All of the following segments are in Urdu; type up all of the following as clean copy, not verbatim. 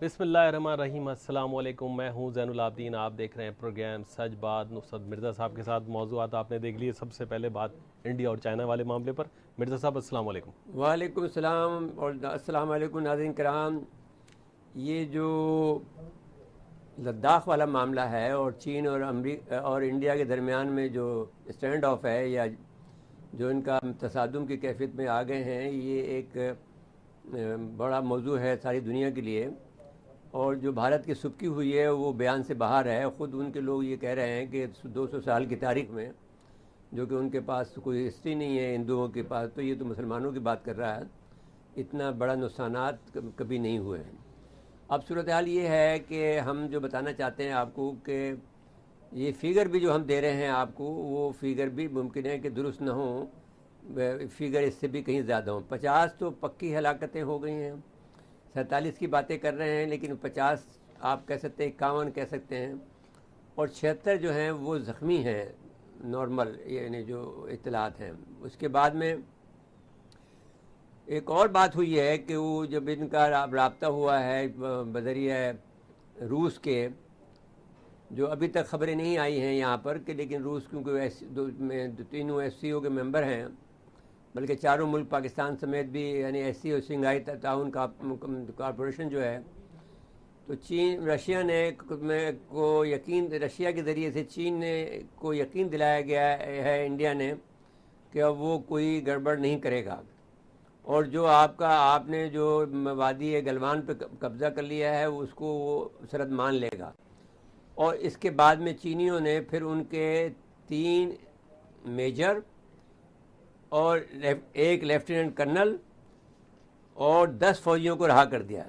بسم اللہ الرحمن الرحیم۔ السلام علیکم، میں ہوں زین العابدین۔ آپ دیکھ رہے ہیں پروگرام سچ بات نصرت مرزا صاحب کے ساتھ۔ موضوعات آپ نے دیکھ لیے۔ سب سے پہلے بات انڈیا اور چائنا والے معاملے پر۔ مرزا صاحب السلام علیکم۔ وعلیکم السلام اور السلام علیکم ناظرین کرام۔ یہ جو لداخ والا معاملہ ہے اور چین اور اور انڈیا کے درمیان میں جو اسٹینڈ آف ہے یا جو ان کا تصادم کی کیفیت میں آ گئے ہیں، یہ ایک بڑا موضوع ہے ساری دنیا کے لیے، اور جو بھارت کی سبکی ہوئی ہے وہ بیان سے باہر ہے۔ خود ان کے لوگ یہ کہہ رہے ہیں کہ 200 سال کی تاریخ میں، جو کہ ان کے پاس کوئی ہسٹری نہیں ہے ہندوؤں کے پاس، تو یہ تو مسلمانوں کی بات کر رہا ہے، اتنا بڑا نقصانات کبھی نہیں ہوئے ہیں۔ اب صورتحال یہ ہے کہ ہم جو بتانا چاہتے ہیں آپ کو کہ یہ فیگر بھی جو ہم دے رہے ہیں آپ کو، وہ فیگر بھی ممکن ہے کہ درست نہ ہوں، فیگر اس سے بھی کہیں زیادہ ہوں۔ 50 تو پکی ہلاکتیں ہو گئی ہیں، 47 کی باتیں کر رہے ہیں، لیکن 50 آپ کہہ سکتے ہیں، 51 کہہ سکتے ہیں، اور 76 جو ہیں وہ زخمی ہیں نارمل، یعنی جو اطلاعات ہیں۔ اس کے بعد میں ایک اور بات ہوئی ہے کہ وہ جب ان کا رابطہ ہوا ہے بذریعہ روس کے، جو ابھی تک خبریں نہیں آئی ہیں یہاں پر کہ، لیکن روس کیونکہ تینوں ایس سی او کے ممبر ہیں، بلکہ چاروں ملک پاکستان سمیت بھی، یعنی ایس سی او شنگھائی تعاون کارپوریشن جو ہے، تو رشیا نے رشیا کے ذریعے سے چین نے کو یقین دلایا گیا ہے انڈیا نے کہ اب وہ کوئی گڑبڑ نہیں کرے گا، اور جو آپ نے جو وادی گلوان پہ قبضہ کر لیا ہے اس کو وہ سرحد مان لے گا۔ اور اس کے بعد میں چینیوں نے پھر ان کے 3 میجر اور ایک لیفٹیننٹ کرنل اور 10 فوجیوں کو رہا کر دیا۔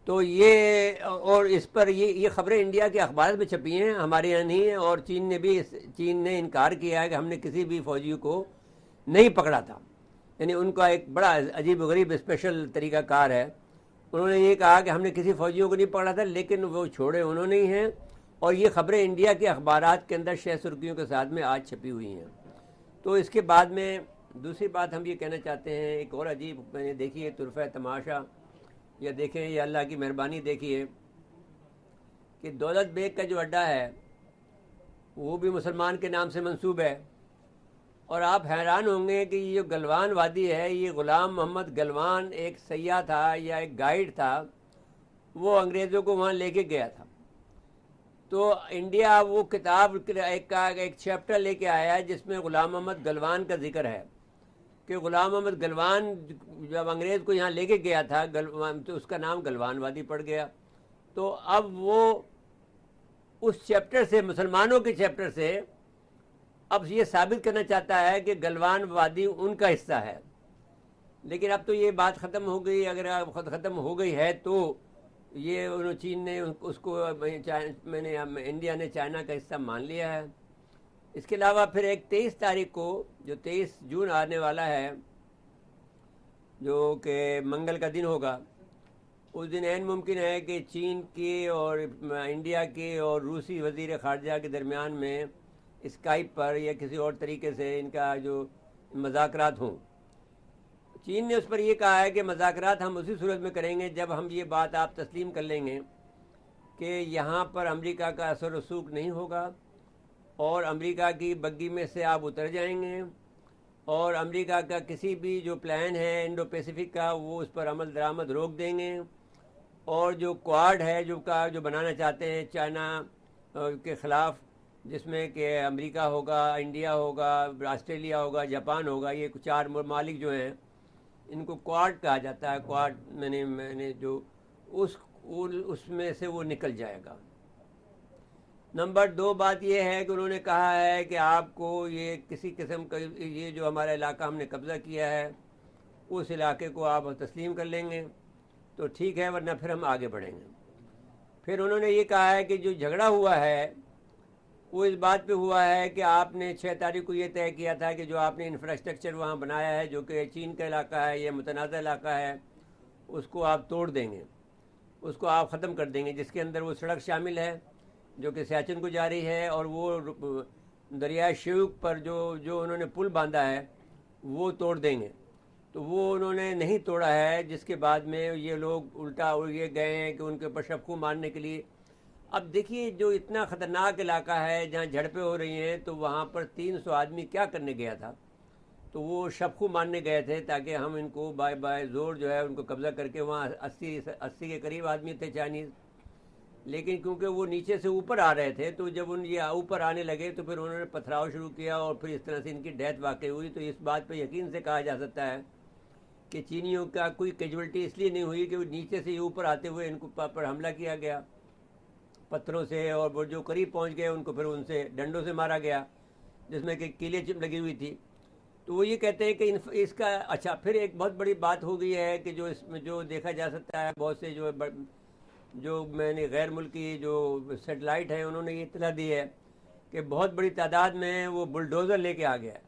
تو یہ، اور اس پر یہ خبریں انڈیا کے اخبارات میں چھپی ہیں، ہمارے یہاں نہیں ہیں، اور چین نے انکار کیا ہے کہ ہم نے کسی بھی فوجی کو نہیں پکڑا تھا۔ یعنی ان کا ایک بڑا عجیب و غریب اسپیشل طریقہ کار ہے۔ انہوں نے یہ کہا کہ ہم نے کسی فوجیوں کو نہیں پکڑا تھا، لیکن وہ چھوڑے انہوں نے ہی ہیں، اور یہ خبریں انڈیا کے اخبارات کے اندر شہ سرخیوں کے ساتھ میں آج چھپی ہوئی ہیں۔ تو اس کے بعد میں دوسری بات ہم یہ کہنا چاہتے ہیں، ایک اور عجیب میں نے دیکھی ہے طرفہ تماشا، یا دیکھیں یہ اللہ کی مہربانی دیکھیے کہ دولت بیگ کا جو اڈا ہے وہ بھی مسلمان کے نام سے منسوب ہے، اور آپ حیران ہوں گے کہ یہ جو گلوان وادی ہے، یہ غلام محمد گلوان ایک سیاح تھا یا ایک گائیڈ تھا، وہ انگریزوں کو وہاں لے کے گیا تھا۔ تو انڈیا وہ کتاب ایک چیپٹر لے کے آیا ہے جس میں غلام محمد گلوان کا ذکر ہے، کہ غلام محمد گلوان جب انگریز کو یہاں لے کے گیا تھا تو اس کا نام گلوان وادی پڑ گیا۔ تو اب وہ اس چیپٹر سے، مسلمانوں کے چیپٹر سے، اب یہ ثابت کرنا چاہتا ہے کہ گلوان وادی ان کا حصہ ہے۔ لیکن اب تو یہ بات ختم ہو گئی، اگر ختم ہو گئی ہے تو یہ چین نے اس کو، انڈیا نے چائنا کا حصہ مان لیا ہے۔ اس کے علاوہ پھر ایک 23 تاریخ کو، جو 23 جون آنے والا ہے، جو کہ منگل کا دن ہوگا، اس دن عین ممکن ہے کہ چین کی اور انڈیا کی اور روسی وزیر خارجہ کے درمیان میں اسکائپ پر یا کسی اور طریقے سے ان کا جو مذاکرات ہوں۔ چین نے اس پر یہ کہا ہے کہ مذاکرات ہم اسی صورت میں کریں گے جب ہم یہ بات آپ تسلیم کر لیں گے کہ یہاں پر امریکہ کا اثر رسوخ نہیں ہوگا، اور امریکہ کی بگی میں سے آپ اتر جائیں گے، اور امریکہ کا کسی بھی جو پلان ہے انڈو پیسیفک کا وہ اس پر عمل درآمد روک دیں گے، اور جو کوارڈ ہے جو بنانا چاہتے ہیں چائنا کے خلاف، جس میں کہ امریکہ ہوگا، انڈیا ہوگا، آسٹریلیا ہوگا، جاپان ہوگا، یہ 4 ممالک جو ہیں ان کو کوارڈ کہا جاتا ہے۔ کوارڈ میں نے جو اس میں سے وہ نکل جائے گا۔ نمبر 2 بات یہ ہے کہ انہوں نے کہا ہے کہ آپ کو یہ کسی قسم کا، یہ جو ہمارا علاقہ ہم نے قبضہ کیا ہے اس علاقے کو آپ تسلیم کر لیں گے تو ٹھیک ہے، ورنہ پھر ہم آگے بڑھیں گے۔ پھر انہوں نے یہ کہا ہے کہ جو جھگڑا ہوا ہے وہ اس بات پہ ہوا ہے کہ آپ نے 6 تاریخ کو یہ طے کیا تھا کہ جو آپ نے انفراسٹرکچر وہاں بنایا ہے، جو کہ چین کا علاقہ ہے، یہ متنازع علاقہ ہے، اس کو آپ توڑ دیں گے، اس کو آپ ختم کر دیں گے، جس کے اندر وہ سڑک شامل ہے جو کہ سیاچن کو جا رہی ہے، اور وہ دریائے شیوک پر جو انہوں نے پل باندھا ہے وہ توڑ دیں گے۔ تو وہ انہوں نے نہیں توڑا ہے، جس کے بعد میں یہ لوگ الٹا یہ گئے ہیں کہ ان کے اوپر شبخو مارنے کے لیے. اب دیکھیے جو اتنا خطرناک علاقہ ہے جہاں جھڑپیں ہو رہی ہیں، تو وہاں پر 300 آدمی کیا کرنے گیا تھا؟ تو وہ شبخو مارنے گئے تھے تاکہ ہم ان کو بائے زور جو ہے ان کو قبضہ کر کے، وہاں 80 کے قریب آدمی تھے چائنیز. لیکن کیونکہ وہ نیچے سے اوپر آ رہے تھے، تو جب یہ اوپر آنے لگے تو پھر انہوں نے پتھراؤ شروع کیا اور پھر اس طرح سے ان کی ڈیتھ واقع ہوئی. تو اس بات پہ یقین سے کہا جا سکتا ہے کہ چینیوں کا کوئی کیجولٹی اس لیے نہیں ہوئی کہ وہ نیچے سے اوپر آتے ہوئے ان کو پر حملہ کیا گیا پتھروں سے، اور وہ جو قریب پہنچ گئے ان کو پھر ان سے ڈنڈوں سے مارا گیا جس میں کہ کیلیں لگی ہوئی تھی. تو وہ یہ کہتے ہیں کہ اس کا اچھا پھر ایک بہت بڑی بات ہو گئی ہے کہ جو اس میں جو دیکھا جا سکتا ہے، بہت سے جو میں نے غیر ملکی جو سیٹلائٹ ہیں انہوں نے یہ اطلاع دی ہے کہ بہت بڑی تعداد میں وہ بلڈوزر لے کے آ گیا ہے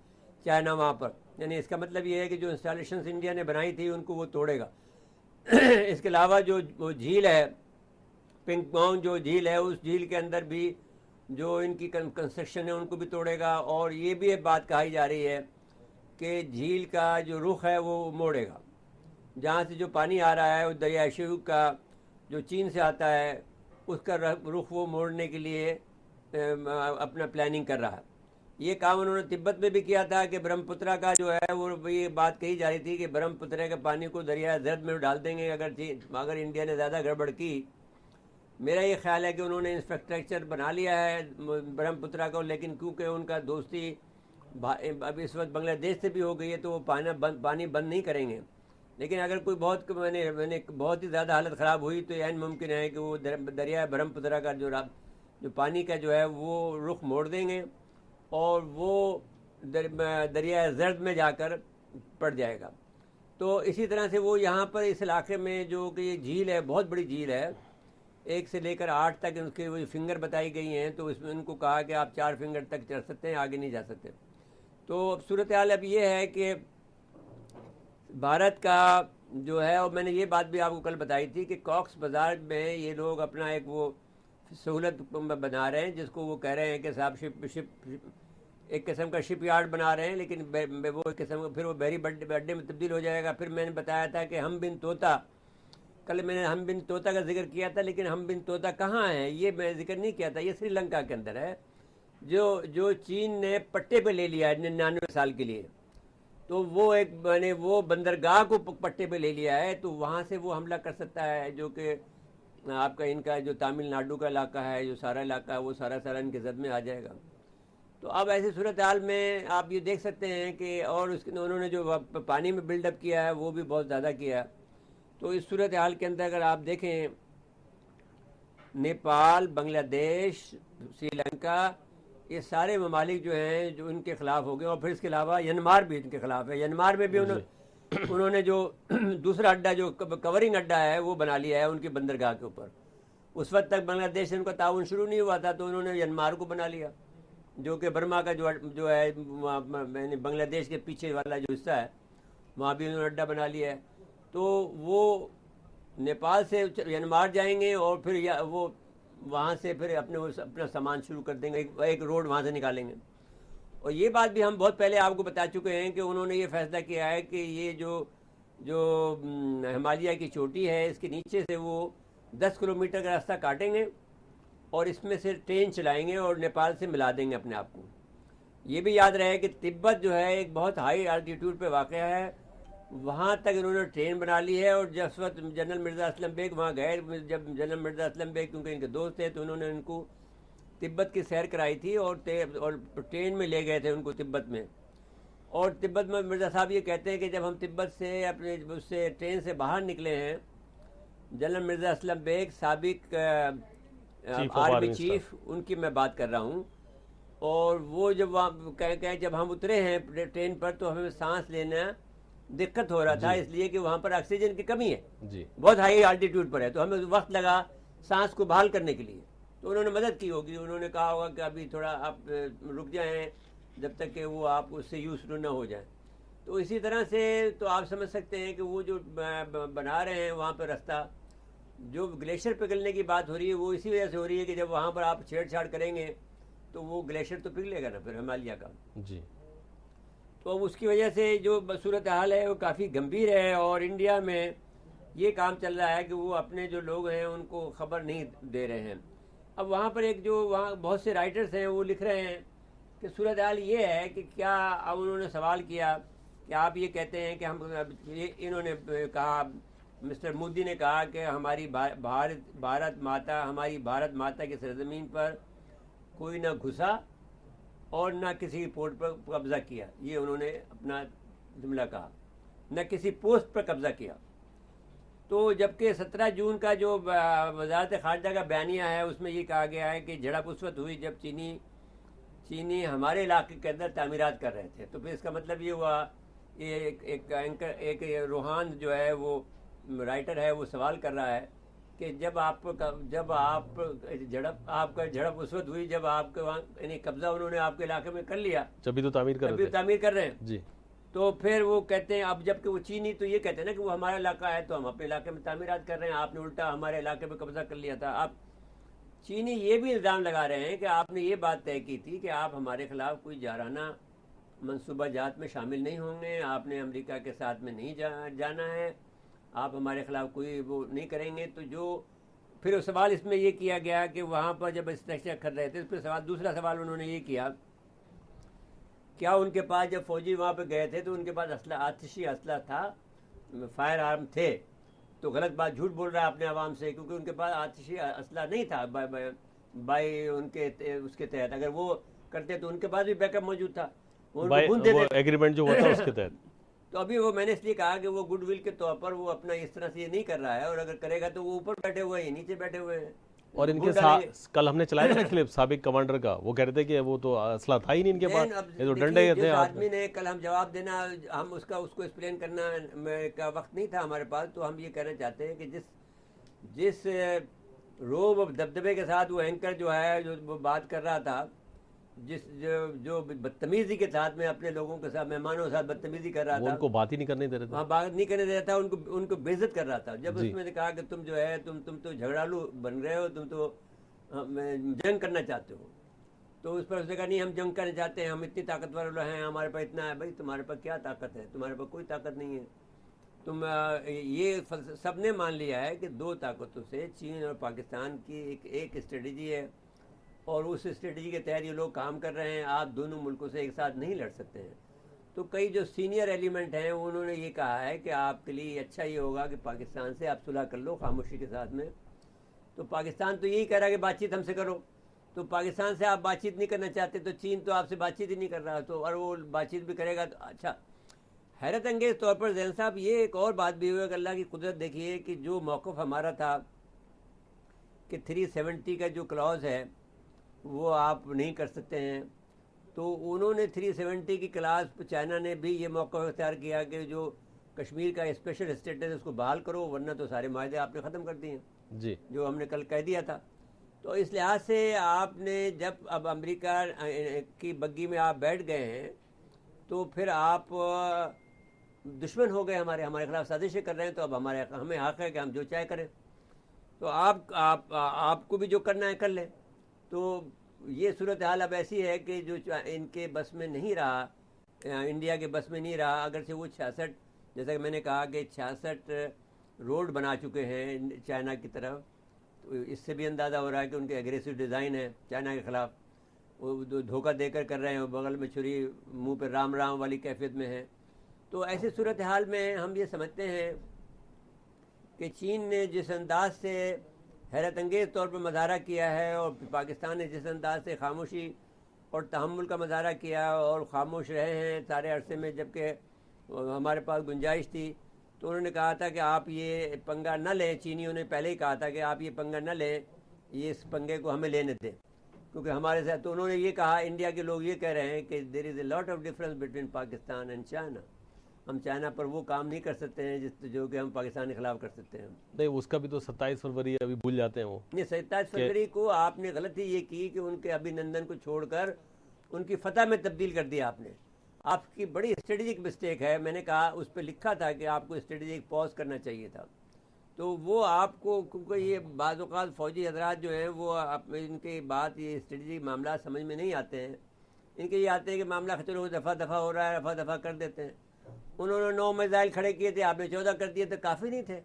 چائنا وہاں پر. یعنی اس کا مطلب یہ ہے کہ جو انسٹالیشنز انڈیا نے بنائی تھی ان کو وہ توڑے گا. اس کے علاوہ جو وہ جھیل ہے پنک پونگ، جو جھیل ہے اس جھیل کے اندر بھی جو ان کی کنسٹرکشن ہے ان کو بھی توڑے گا. اور یہ بھی ایک بات کہی جا رہی ہے کہ جھیل کا جو رخ ہے وہ موڑے گا. جہاں سے جو پانی آ رہا ہے وہ دریائے شیوک کا جو چین سے آتا ہے اس کا رخ وہ موڑنے کے لیے اپنا پلاننگ کر رہا ہے. یہ کام انہوں نے تبت میں بھی کیا تھا کہ برہم پترا کا جو ہے وہ یہ بات کہی جا رہی تھی کہ برہم پترا کے پانی کو دریائے زرد میں ڈال دیں گے اگر انڈیا نے زیادہ گڑبڑ کی. میرا یہ خیال ہے کہ انہوں نے انفراسٹرکچر بنا لیا ہے برہم پترا کو، لیکن کیونکہ ان کا دوستی اب اس وقت بنگلہ دیش سے بھی ہو گئی ہے تو وہ پانی بند نہیں کریں گے. لیکن اگر کوئی بہت ہی زیادہ حالت خراب ہوئی تو یہ ممکن ہے کہ وہ دریائے برہم پترا کا جو پانی کا جو ہے وہ رخ موڑ دیں گے اور وہ دریائے زرد میں جا کر پڑ جائے گا. تو اسی طرح سے وہ یہاں پر اس علاقے میں جو کہ یہ جھیل ہے بہت بڑی جھیل ہے، 1 سے لے کر 8 تک اس کے وہ فنگر بتائی گئی ہیں. تو اس میں ان کو کہا کہ آپ 4 فنگر تک چڑھ سکتے ہیں، آگے نہیں جا سکتے. تو صورتحال اب یہ ہے کہ بھارت کا جو ہے، اور میں نے یہ بات بھی آپ کو کل بتائی تھی کہ کاکس بازار میں یہ لوگ اپنا ایک وہ سہولت بنا رہے ہیں جس کو وہ کہہ رہے ہیں کہ صاحب شپ ایک قسم کا شپ یارڈ بنا رہے ہیں، لیکن وہ ایک قسم کا پھر وہ بحری اڈے میں تبدیل ہو جائے گا. پھر میں نے بتایا تھا کہ ہم بن طوطا، کل میں نے ہم بن طوطا کا ذکر کیا تھا، لیکن ہم بن طوطا کہاں ہے یہ میں ذکر نہیں کیا تھا. یہ سری لنکا کے اندر ہے جو چین نے پٹے پہ لے لیا ہے 99 سال کے لیے. تو وہ ایک میں نے وہ بندرگاہ کو پٹے پہ لے لیا ہے، تو وہاں سے وہ حملہ کر سکتا ہے، جو کہ آپ کا ان کا جو تامل ناڈو کا علاقہ ہے، جو سارا علاقہ ہے وہ سارا ان کے زد میں آ جائے گا. تو اب ایسی صورتحال میں آپ یہ دیکھ سکتے ہیں کہ اور انہوں نے جو پانی میں بلڈ اپ کیا ہے وہ بھی بہت زیادہ کیا ہے. تو اس صورتحال کے اندر اگر آپ دیکھیں نیپال، بنگلہ دیش، سری لنکا، یہ سارے ممالک جو ہیں جو ان کے خلاف ہو گئے. اور پھر اس کے علاوہ ینمار بھی ان کے خلاف ہے. ینمار میں بھی انہوں نے جو دوسرا اڈا جو کورنگ اڈا ہے وہ بنا لیا ہے ان کی بندرگاہ کے اوپر. اس وقت تک بنگلہ دیش سے ان کا تعاون شروع نہیں ہوا تھا، تو انہوں نے ینمار کو بنا لیا جو کہ برما کا جو ہے بنگلہ دیش کے پیچھے والا جو حصہ ہے وہاں بھی انہوں نے اڈا بنا لیا ہے. تو وہ نیپال سے ینمار جائیں گے اور پھر وہ وہاں سے پھر اپنا سامان شروع کر دیں گے، ایک روڈ وہاں سے نکالیں گے. اور یہ بات بھی ہم بہت پہلے آپ کو بتا چکے ہیں کہ انہوں نے یہ فیصلہ کیا ہے کہ یہ جو ہمالیہ کی چوٹی ہے اس کے نیچے سے وہ 10 کلومیٹر کا راستہ کاٹیں گے اور اس میں سے ٹرین چلائیں گے اور نیپال سے ملا دیں گے اپنے آپ کو. یہ بھی یاد رہے کہ تبت جو ہے ایک بہت ہائی آلٹیٹیوڈ پہ واقع ہے، وہاں تک انہوں نے ٹرین بنا لی ہے. اور جس وقت جنرل مرزا اسلم بیگ وہاں گئے، جب جنرل مرزا اسلم بیگ کیونکہ ان کے دوست تھے تو انہوں نے ان کو تبت کی سیر کرائی تھی اور ٹرین میں لے گئے تھے ان کو تبت میں. اور تبت میں مرزا صاحب یہ کہتے ہیں کہ جب ہم تبت سے اپنے اس سے ٹرین سے باہر نکلے ہیں، جنرل مرزا اسلم بیگ سابق آرمی چیف، ان کی میں بات کر رہا ہوں، اور وہ جب وہاں جب ہم اترے ہیں ٹرین پر تو ہمیں سانس لینا دقت ہو رہا تھا، اس لیے کہ وہاں پر آکسیجن کی کمی ہے، بہت ہائی آلٹیٹیوڈ پر ہے، تو ہمیں وقت لگا سانس کو بحال کرنے کے لیے. تو انہوں نے مدد کی ہوگی، انہوں نے کہا ہوگا کہ ابھی تھوڑا آپ رک جائیں جب تک کہ وہ آپ اس سے یوز نہ ہو جائیں. تو اسی طرح سے تو آپ سمجھ سکتے ہیں کہ وہ جو بنا رہے ہیں وہاں پہ راستہ، جو گلیشیئر پگھلنے کی بات ہو رہی ہے وہ اسی وجہ سے ہو رہی ہے کہ جب وہاں پر آپ چھیڑ چھاڑ کریں گے تو وہ گلیشیئر تو پگھلے گا نا پھر ہمالیہ کا. جی تو اس کی وجہ سے جو صورتحال ہے وہ کافی گمبھیر ہے، اور انڈیا میں یہ کام چل رہا ہے کہ وہ اپنے جو لوگ ہیں ان کو خبر نہیں دے رہے ہیں. اب وہاں پر ایک جو وہاں بہت سے رائٹرز ہیں وہ لکھ رہے ہیں کہ صورتحال یہ ہے کہ کیا، اب انہوں نے سوال کیا کہ آپ یہ کہتے ہیں کہ ہم، انہوں نے کہا، مسٹر مودی نے کہا کہ ہماری بھارت ماتا، ہماری بھارت ماتا کی سرزمین پر کوئی نہ گھسا اور نہ کسی پورٹ پر قبضہ کیا. یہ انہوں نے اپنا جملہ کہا، نہ کسی پوسٹ پر قبضہ کیا. تو جبکہ 17 جون کا جو وزارت خارجہ کا بیانیہ ہے اس میں یہ کہا گیا ہے کہ جھڑپ اس وقت ہوئی جب چینی ہمارے علاقے کے اندر تعمیرات کر رہے تھے. تو پھر اس کا مطلب یہ ہوا، ایک روحان جو ہے وہ رائٹر ہے وہ سوال کر رہا ہے کہ جب آپ کا جھڑپ اس وقت ہوئی جب آپ کے وہاں، یعنی قبضہ انہوں نے آپ کے علاقے میں کر لیا، جبھی تو تعمیر کر رہے ہیں جی. تو پھر وہ کہتے ہیں، اب جب کہ وہ چینی تو یہ کہتے ہیں نا کہ وہ ہمارا علاقہ ہے تو ہم اپنے علاقے میں تعمیرات کر رہے ہیں، آپ نے الٹا ہمارے علاقے میں قبضہ کر لیا تھا. اب چینی یہ بھی الزام لگا رہے ہیں کہ آپ نے یہ بات طے کی تھی کہ آپ ہمارے خلاف کوئی جارحانہ منصوبہ جات میں شامل نہیں ہوں گے، آپ نے امریکہ کے ساتھ میں نہیں جانا ہے، آپ ہمارے خلاف کوئی وہ نہیں کریں گے. تو جو پھر سوال اس میں یہ کیا گیا کہ وہاں پر جب اسٹرکچر کر رہے تھے، پھر دوسرا سوال انہوں نے یہ کیا، کیا ان کے پاس جب فوجی وہاں پہ گئے تھے تو ان کے پاس آتشی اسلحہ تھا، فائر آرم تھے؟ تو غلط بات، جھوٹ بول رہا ہے اپنے عوام سے، کیونکہ ان کے پاس آتشی اسلحہ نہیں تھا بائی ان کے اس کے تحت. اگر وہ کرتے تو ان کے پاس بھی بیک اپ موجود تھا، وہ ایگریمنٹ جو ہوتا اس کے تحت. تو ابھی وہ میں نے اس لیے کہا کہ وہ گڈ ول کے طور پر وہ اپنا اس طرح سے یہ نہیں کر رہا ہے، اور اگر کرے گا تو وہ اوپر بیٹھے ہوئے ہیں، نیچے بیٹھے ہوئے ہیں. اور ان کے ساتھ کل ہم نے چلایا تھا نا کلپ سابق کمانڈر کا، وہ کہہ رہے تھے کہ وہ تو اسلحہ تھا ہی نہیں ان کے پاس، یہ تو ڈنڈے تھے. آدمی نے کل ہم جواب دینا، ہم اس کو ایکسپلین کرنا کا وقت نہیں تھا ہمارے پاس. تو ہم یہ کہنا چاہتے ہیں کہ جس روب اور دبدبے کے ساتھ وہ اینکر جو ہے جو وہ بات کر رہا تھا، جو بدتمیزی کے ساتھ میں اپنے لوگوں کے ساتھ، مہمانوں کے ساتھ بدتمیزی کر رہا تھا، ان کو بات ہی نہیں کرنے دے رہا تھا، وہاں بات نہیں کرنے دے رہا تھا، ان کو بے عزت کر رہا تھا. جب اس میں نے کہا کہ تم جو ہے تم تو جھگڑالو بن رہے ہو، تم تو جنگ کرنا چاہتے ہو، تو اس پر اس نے کہا نہیں، ہم جنگ کرنا چاہتے ہیں، ہم اتنی طاقتور ہیں، ہمارے پاس اتنا ہے. بھائی تمہارے پاس کیا طاقت ہے؟ تمہارے پاس کوئی طاقت نہیں ہے. تم یہ سب نے مان لیا ہے کہ دو طاقتوں سے، چین اور پاکستان کی ایک اسٹریٹجی ہے، اور اس اسٹریٹجی کے تحت یہ لوگ کام کر رہے ہیں. آپ دونوں ملکوں سے ایک ساتھ نہیں لڑ سکتے ہیں. تو کئی جو سینئر ایلیمنٹ ہیں انہوں نے یہ کہا ہے کہ آپ کے لیے اچھا یہ ہوگا کہ پاکستان سے آپ صلح کر لو خاموشی کے ساتھ میں. تو پاکستان تو یہی کہہ رہا ہے کہ بات چیت ہم سے کرو. تو پاکستان سے آپ بات چیت نہیں کرنا چاہتے، تو چین تو آپ سے بات چیت ہی نہیں کر رہا. تو اور وہ بات چیت بھی کرے گا تو اچھا. حیرت انگیز طور پر زین صاحب یہ ایک اور بات بھی ہوئی کہ اللہ کی قدرت دیکھیے کہ جو موقف ہمارا تھا کہ 370 کا جو کلاز ہے وہ آپ نہیں کر سکتے ہیں، تو انہوں نے 370 کی کلاس، چائنا نے بھی یہ موقع اختیار کیا کہ جو کشمیر کا اسپیشل اسٹیٹس اس کو بحال کرو، ورنہ تو سارے معاہدے آپ نے ختم کر دیے جی، جو ہم نے کل کہہ دیا تھا. تو اس لحاظ سے آپ نے جب اب امریکہ کی بگی میں آپ بیٹھ گئے ہیں تو پھر آپ دشمن ہو گئے، ہمارے خلاف سازشیں کر رہے ہیں. تو اب ہمیں حق ہے کہ ہم جو چاہے کریں. تو آپ کو بھی جو کرنا ہے کر لیں. تو یہ صورتحال اب ایسی ہے کہ جو ان کے بس میں نہیں رہا، انڈیا کے بس میں نہیں رہا. اگرچہ وہ 66، جیسا کہ میں نے کہا کہ 66 روڈ بنا چکے ہیں چائنا کی طرف، تو اس سے بھی اندازہ ہو رہا ہے کہ ان کے ایگریسو ڈیزائن ہے چائنا کے خلاف. وہ دھوکہ دے کر رہے ہیں، بغل میں چھری، منہ پہ رام رام والی کیفیت میں ہے. تو ایسی صورتحال میں ہم یہ سمجھتے ہیں کہ چین نے جس انداز سے حیرت انگیز طور پر مظاہرہ کیا ہے، اور پاکستان نے جس انداز سے خاموشی اور تحمل کا مظاہرہ کیا اور خاموش رہے ہیں سارے عرصے میں، جبکہ ہمارے پاس گنجائش تھی. تو انہوں نے کہا تھا کہ آپ یہ پنگا نہ لیں، چینیوں نے پہلے ہی کہا تھا کہ آپ یہ پنگا نہ لیں، یہ اس پنگے کو ہمیں لینے دیں کیونکہ ہمارے ساتھ. تو انہوں نے یہ کہا، انڈیا کے لوگ یہ کہہ رہے ہیں کہ there is a lot of difference between Pakistan and China. ہم چائنا پر وہ کام نہیں کر سکتے ہیں جو کہ ہم پاکستان کے خلاف کر سکتے ہیں. نہیں، اس کا بھی تو 27 فروری ابھی بھول جاتے ہیں وہ. نہیں، 27 فروری کو آپ نے غلطی یہ کی کہ ان کے ابھی نندن کو چھوڑ کر ان کی فتح میں تبدیل کر دیا آپ نے. آپ کی بڑی اسٹریٹجک مسٹیک ہے. میں نے کہا اس پہ لکھا تھا کہ آپ کو اسٹریٹجک پاز کرنا چاہیے تھا. تو وہ آپ کو، کیونکہ یہ بعض اوقات فوجی حضرات جو ہیں وہ ان کی بات، یہ اسٹریٹجک معاملات سمجھ میں نہیں آتے ہیں. ان کے یہ آتے ہیں کہ معاملہ چلو دفعہ دفعہ ہو رہا ہے، رفع دفع کر دیتے ہیں. انہوں نے 9 میزائل کھڑے کیے تھے، آپ نے 14 کر دیے تھے، کافی نہیں تھے.